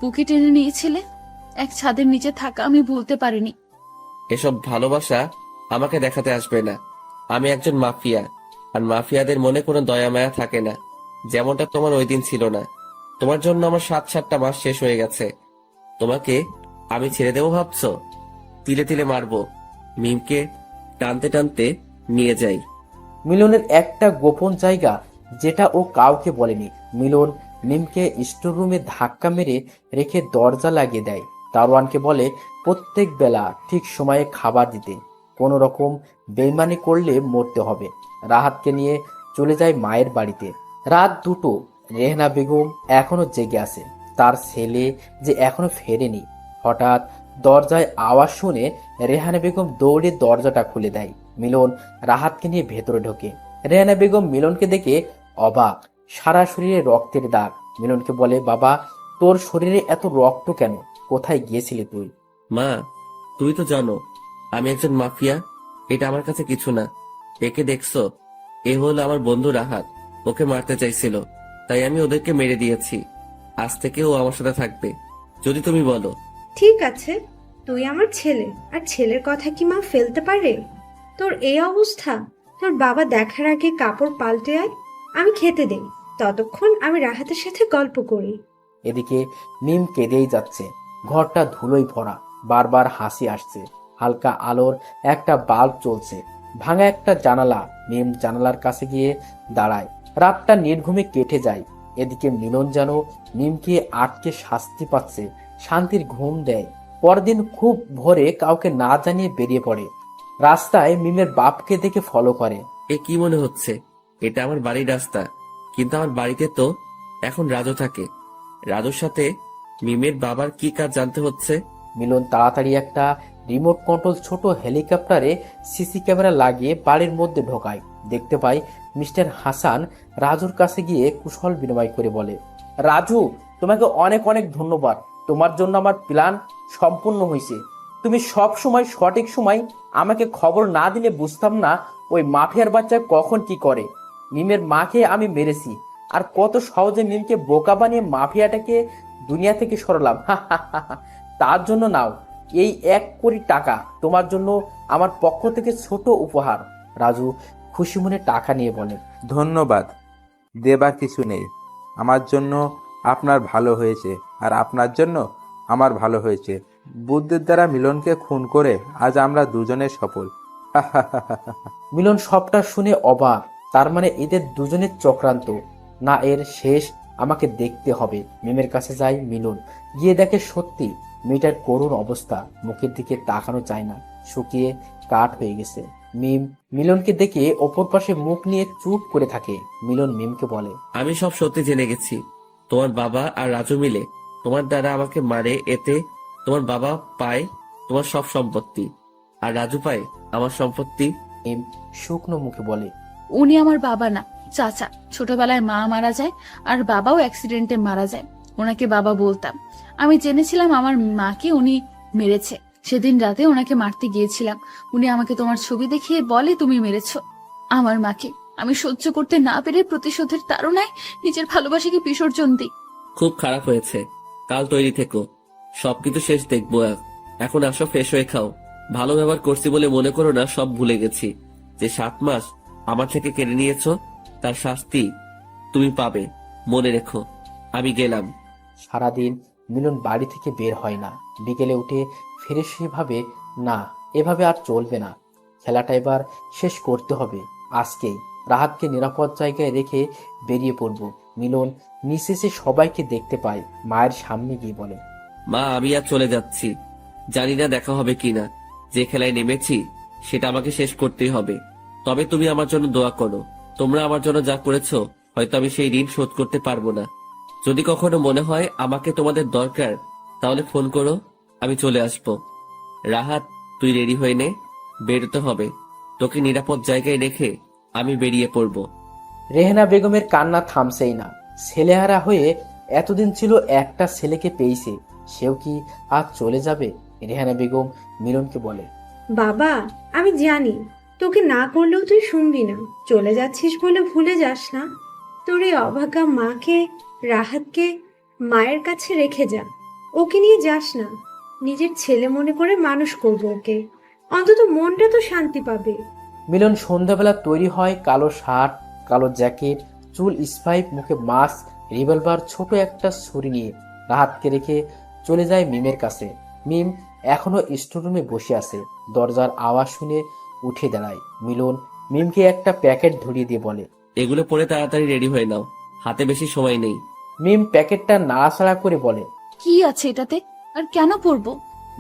বুকে টেনে নিয়েছিলে? এক ছাদের নিচে থাকা আমি ভুলতে পারিনি। এসব ভালোবাসা আমাকে দেখাতে আসবে না। আমি একজন মাফিয়া, আর মাফিয়াদের মনে কোনো দয়া মায়া থাকে না, যেমনটা তোমার ওই দিন ছিল না। তোমার জন্য আমার 7-7টা মাস শেষ হয়ে গেছে। তোমাকে আমি ছেড়ে দেবো ভাবছো? তিলে তিলে মারবো। মিমকে টানতে টানতে নিয়ে যাই। মিলনের একটা গোপন জায়গা যেটা ও কাউকে বলেনি। মিলন মিমকে স্টোর রুমে ধাক্কা মেরে রেখে দরজা লাগিয়ে দেয়। দারোয়ানকে বলে প্রত্যেক বেলা ঠিক সময়ে খাবার দিতে, কোনো রকম বেইমানি করলে মরতে হবে। রাহাতকে নিয়ে চলে যায় মায়ের বাড়িতে। রাত 2টো, রেহনা বেগম এখনো জেগে আছে। তার ছেলে যে এখনো ফেরেনি। হঠাৎ দরজায় আওয়াজ শুনে রেহানা বেগম দৌড়ে দরজাটা খুলে দেয়। মিলন রাহাতকে নিয়ে ভেতরে ঢোকে। রেহানা বেগম মিলনকে দেখে অবাক, সারা শরীরে রক্তের দাগ। মিলনকে বলে, বাবা, তোর শরীরে এত রক্ত কেন? কোথায় গিয়েছিলি তুই? মা, তুমি তো জানো আমি একজন মাফিয়া। এটা আমার কাছে কিছু না। একে দেখছো? এ হলো আমার বন্ধু রাহাত। ওকে মারতে চাইছিল, তাই আমি ওদেরকে মেরে দিয়েছি। আজ থেকে ও আমার সাথে থাকবে, যদি তুমি বলো। ঠিক আছে, তুই আমার ছেলে, আর ছেলের কথা কি মা ফেলতে পারে? তোর এই অবস্থা, তোর বাবা দেখার আগে কাপড় পাল্টে আয়, আমি খেতে দেই। ততক্ষণ আমি রাহাতের সাথে গল্প করি। এদিকে মিম কেঁদেই যাচ্ছে। ঘরটা ধুলোয় ভরা, বারবার হাসি আসছে। হালকা আলোর একটা বাল্ব চলছে। ভাঙা একটা জানালা। মিম জানালার কাছে গিয়ে দাঁড়ায়। রাতটা নির্ঘুমে কেটে যায়। এদিকে মিলন যেন মিমকে আটকে শাস্তি পাচ্ছে, শান্তির ঘুম দেয়। পরদিন খুব ভোরে কাউকে না জানিয়ে বেরিয়ে পড়ে। রাস্তায় মিমের বাপকে দেখে ফলো করে। এ কি মনে হচ্ছে? এটা আমার বাড়ির রাস্তা, কিন্তু আমার বাড়িতে তো এখন রাজু থাকে। রাজুর সাথে মিমের বাবার কি কাজ জানতে হচ্ছে। মিলন তাড়াতাড়ি একটা রিমোট কন্ট্রোল ছোট হেলিকপ্টারে সিসি ক্যামেরা লাগিয়ে বাড়ির মধ্যে ঢোকায়। দেখতে পাই মিস্টার হাসান রাজুর কাছে গিয়ে কুশল বিনিময় করে বলে, রাজু, তোমাকে অনেক অনেক ধন্যবাদ। তোমার জন্য আমার প্ল্যান সম্পূর্ণ হয়েছে। তুমি সব সময় সঠিক সময় আমাকে খবর না দিলে বুঝতাম না ওই মাফিয়ার বাচ্চা কখন কি করে। মিমের মাকে আমি মেরেছি, আর কত সহজে মিমকে বোকা বানিয়ে মাফিয়াটাকে দুনিয়া থেকে সরালাম। তার জন্য নাও এই 1 কোটি টাকা, তোমার জন্য আমার পক্ষ থেকে ছোট উপহার। রাজু খুশি মনে টাকা নিয়ে বলে, ধন্যবাদ, দেবার কিছু নেই। আমার জন্য আপনার ভালো হয়েছে, আর আপনার জন্য আমার ভালো হয়েছে। বুদ্ধির দ্বারা মিলনকে খুন করে আজ আমরা দুজনে সফল। মিলন সবটা শুনে অবাক। তার মানে এদের দুজনের চক্রান্ত না? এর শেষ আমাকে দেখতে হবে। মিমের কাছে যায় মিলন। গিয়ে দেখে সত্যি মেয়েটার করুণ অবস্থা। মুখের দিকে তাকানো যায় না, শুকিয়ে কাঠ হয়ে গেছে। মিম মিলনকে দেখে অপর পাশে মুখ নিয়ে চুপ করে থাকে। মিলন মিমকে বলে, আমি সব সত্যি জেনে গেছি। তোমার বাবা আর রাজু মিলে তোমার দ্বারা আমাকে মারে। এতে তোমার বাবা পায় তোমার সব সম্পত্তি, আর রাজু পায় আমার সম্পত্তি। মিম শুকনো মুখে বলে, উনি আমার বাবা না, চাচা। ছোটবেলায় মা মারা যায়, আর বাবাও অ্যাক্সিডেন্টে মারা যায়। ওনাকে বাবা বলতাম। আমি জেনেছিলাম আমার মাকে উনি মেরেছে। সেদিন রাতে ওনাকে মারতে গিয়েছিলাম। উনি আমাকে তোমার ছবি দেখিয়ে বলে, তুমি মেরেছো আমার মাকে। আমি সহ্য করতে না পেরে প্রতিশোধের তাড়নায় নিজের ভালোবাসাকে বিসর্জন দিই। খুব খারাপ হয়েছে, কাল তৈরি থেকো, সবকিছু শেষ দেখবো। এখন আসো, ফ্রেশ হয়ে খাও। ভালো ব্যবহার করছি বলে মনে করো না সব ভুলে গেছি। যে 7 মাস আমার থেকে কেড়ে নিয়েছো, তার শাস্তি তুমি পাবে, মনে রেখো। আমি গেলাম। সারাদিন মিলন বাড়ি থেকে বের হয় না। বিকেলে উঠে ফিরে সে ভাবে, না, এভাবে আর চলবে না। খেলাটা এবার শেষ করতে হবে আজকেই। রাহাতকে নিরাপদ জায়গায় রেখে বেরিয়ে পড়ব। মিলন নিচে এসে সবাইকে দেখতে পায়। মায়ের সামনে গিয়ে বলে, মা, আমি আর চলে যাচ্ছি। জানি না দেখা হবে কিনা। যে খেলায় নেমেছি সেটা আমাকে শেষ করতেই হবে। তবে তুমি আমার জন্য দোয়া করো। তোমরা আমার জন্য যা করেছো, হয়তো আমি সেই ঋণ শোধ করতে পারবো না। যদি কখনো মনে হয় আমাকে তোমাদের দরকার, তাহলে ফোন করো, আমি চলে আসবো। রাহাত, তুই রেডি হয়ে নে, বেরোতে হবে। তোকে নিরাপদ জায়গায় রেখে আমি বেরিয়ে পড়বো। রেহেনা বেগমের কান্না থামছেই না। ছেলেহারা হয়ে এতদিন ছিল, একটা ছেলেকে পেয়েছে, সেও কি আজ চলে যাবে? রেহানা বেগম মিলনকে বলে, বাবা, আমি জানি তোকে না করলেও তুই শুনবি না। চলে যাচ্ছিস বলে ভুলে যাস না। তোর এই অভাগা মাকে, রাহাতকে মায়ের কাছে রেখে যা। ওকে নিয়ে যাস না। নিজের ছেলে মনে করে মানুষ করবো ওকে। অন্তত মনটা তো শান্তি পাবে। মিলন সন্ধ্যাবেলা তৈরি হয়। কালো শার্ট, কালো জ্যাকেট, চুল স্পাইক, মুখে মাস্ক, রিভলভার, ছোট একটা ছুরি নিয়ে রাহাতকে রেখে চলে যায় মিমের কাছে। মিম এখনো স্টোররুমে বসে আছে। দরজার আওয়াজ শুনে উঠে দাঁড়ায়। মিলন মিমকে একটা প্যাকেট ধরিয়ে দিয়ে বলে, এগুলো পরে তাড়াতাড়ি রেডি হয়ে নাও, হাতে বেশি সময় নেই। মিম প্যাকেটটা নাড়াচাড়া করে বলে। কি আছে এটাতে, আর কেন পরবো?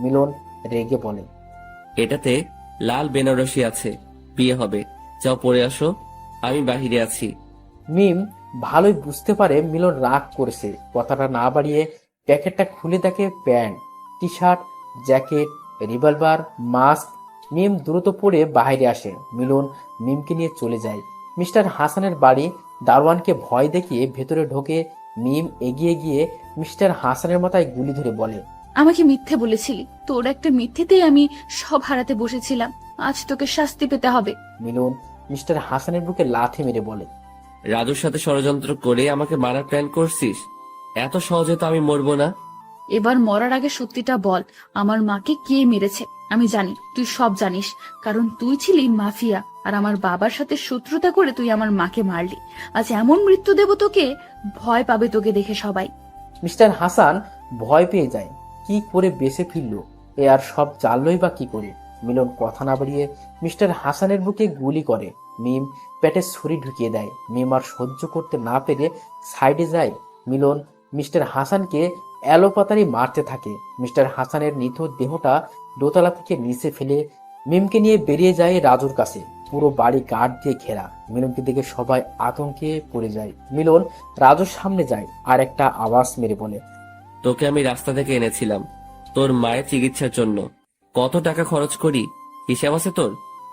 মিলন রেগে বলে। এটাতে লাল বেনারসি আছে, বিয়ে হবে, যাও পরে আসো, আমি বাহিরে আছি। মিম ভালোই বুঝতে পারে মিলন রাগ করেছে। কথাটা না বাড়িয়ে প্যাকেটটা খুলে দেখে pant, T shirt, jacket, revolver, mask. Mim দ্রুত পরে বাইরে আসে। মিলন মিমকে নিয়ে চলে যায় মিস্টার হাসানের বাড়ি। দারোয়ানকে ভয় দেখিয়ে ভেতরে ঢোকে মিম। এগিয়ে গিয়ে মিস্টার হাসানের মাথায় গুলি ধরে বলে, আমাকে মিথ্যে বলেছিলি, তোর একটা মিথ্যেতেই আমি সব হারাতে বসেছিলাম। আজ তোকে শাস্তি পেতে হবে। মিলন মিস্টার হাসানের বুকে লাথি মেরে বলে, রাজুর সাথে ষড়যন্ত্র করে আমাকে মারার প্ল্যান করছিস? এত সহজে তো আমি মরবো না। এবার মরার আগে সত্যিটা বল, আমার মাকে কে মেরেছে? আমি জানি, তুই সব জানিস, কারণ তুই ছিলি মাফিয়া, আর আমার বাবার সাথে শত্রুতা করে তুই আমার মাকে মারলি। আজ এমন মৃত্যু দেব তোকে, ভয় পাবে তোকে দেখে সবাই। মিস্টার হাসান ভয় পেয়ে যায়। কি করে বেঁচে ফিরল এ, আর সব জানলই বা কি করে? মিলন কথা না বাড়িয়ে মিস্টার হাসানের বুকে গুলি করে। মিম পেটে ছুরি ঢুকিয়ে দেয়। মিম আর সহ্য করতে না পেরে সাইডে যায়। মিলন মিস্টার হাসানকে এলোপাতাড়ি মারতে থাকে। মিস্টার হাসানের নিথর দেহটা দোতলা থেকে নিচে ফেলে মিমকে নিয়ে বেরিয়ে যায় রাজুর কাছে। পুরো বাড়ি গার্ড দিয়ে ঘেরা। মিলনকে দেখে সবাই আতঙ্কে পড়ে যায়। মিলন রাজুর সামনে যায় আর একটা আওয়াজ মেরে বলে, তোকে আমি রাস্তা থেকে এনেছিলাম তোর মায়ের চিকিৎসার জন্য। কত টাকা খরচ করি হিসাব আছে তোর?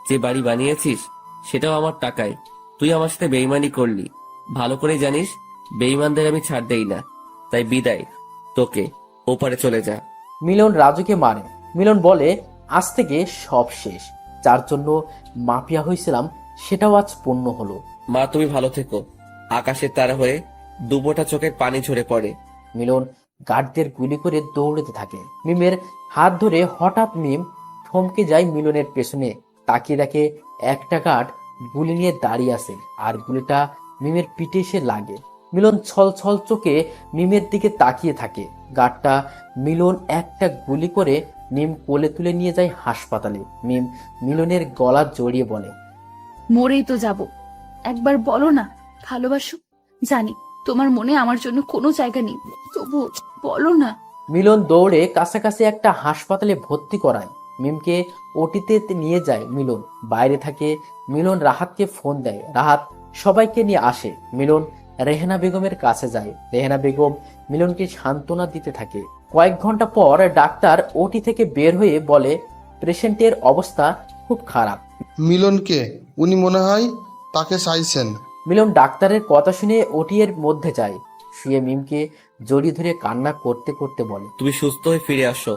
যে বাড়ি বানিয়েছিস সেটাও আমার টাকায়। তুই আমার সাথে বেইমানি করলি, ভালো করে জানিস বেইমানদের আমি ছাড় দেই না। তাই বিদায়, তোকে ওপারে চলে যা। মিলন রাজুকে মারে। মিলন বলে, আজ থেকে সব শেষ। যার জন্য মাফিয়া হয়েছিলাম সেটাও আজ পূর্ণ হলো। মা তুমি ভালো থেকো। আকাশের তারা হয়ে দুবোটা চোখের পানি ঝরে পড়ে। মিলন গার্ডদের গুলি করে দৌড়তে থাকে। মিমের হাত ধরে হঠাৎ মিম থমকে যায়। মিলনের পেছনে তাকিয়ে দেখে একটা গার্ড গুলি নিয়ে দাঁড়িয়ে আছে, আর গুলিটা মিমের পিঠে এসে লাগে। মিলন ছল ছল চোখে মিমের দিকে তাকিয়ে থাকে। গার্ডটা মিলন একটা গুলি করে মিম কোলে তুলে নিয়ে যায় হাসপাতালে। মিম মিলনের গলা জড়িয়ে বলে, মরেই তো যাব, একবার বলো না ভালোবাসো। জানি তোমার মনে আমার জন্য কোনো জায়গা নেই, তবু বলো না। মিলন দৌড়ে কাছাকাছি একটা হাসপাতালে ভর্তি করায়। মিমকে ওটিতে নিয়ে যায় মিলন। বাইরে থাকে মিলন রাহাতকে ফোন দেয়। রাহাত সবাইকে নিয়ে আসে। মিলন রেহেনা বেগমের কাছে যায়। রেহেনা বেগম মিলনকে সান্ত্বনা দিতে থাকে। কয়েক ঘন্টা পর ডাক্তার ওটি থেকে বের হয়ে বলে, পেশেন্টের অবস্থা খুব খারাপ। মিলনকে উনি মনে হয় তাকে চাইছেন। মিলন ডাক্তারের কথা শুনে ওটি এর মধ্যে যায়। শুয়ে মিমকে জড়িয়ে ধরে কান্না করতে করতে বলে, তুমি সুস্থ হয়ে ফিরে আসো।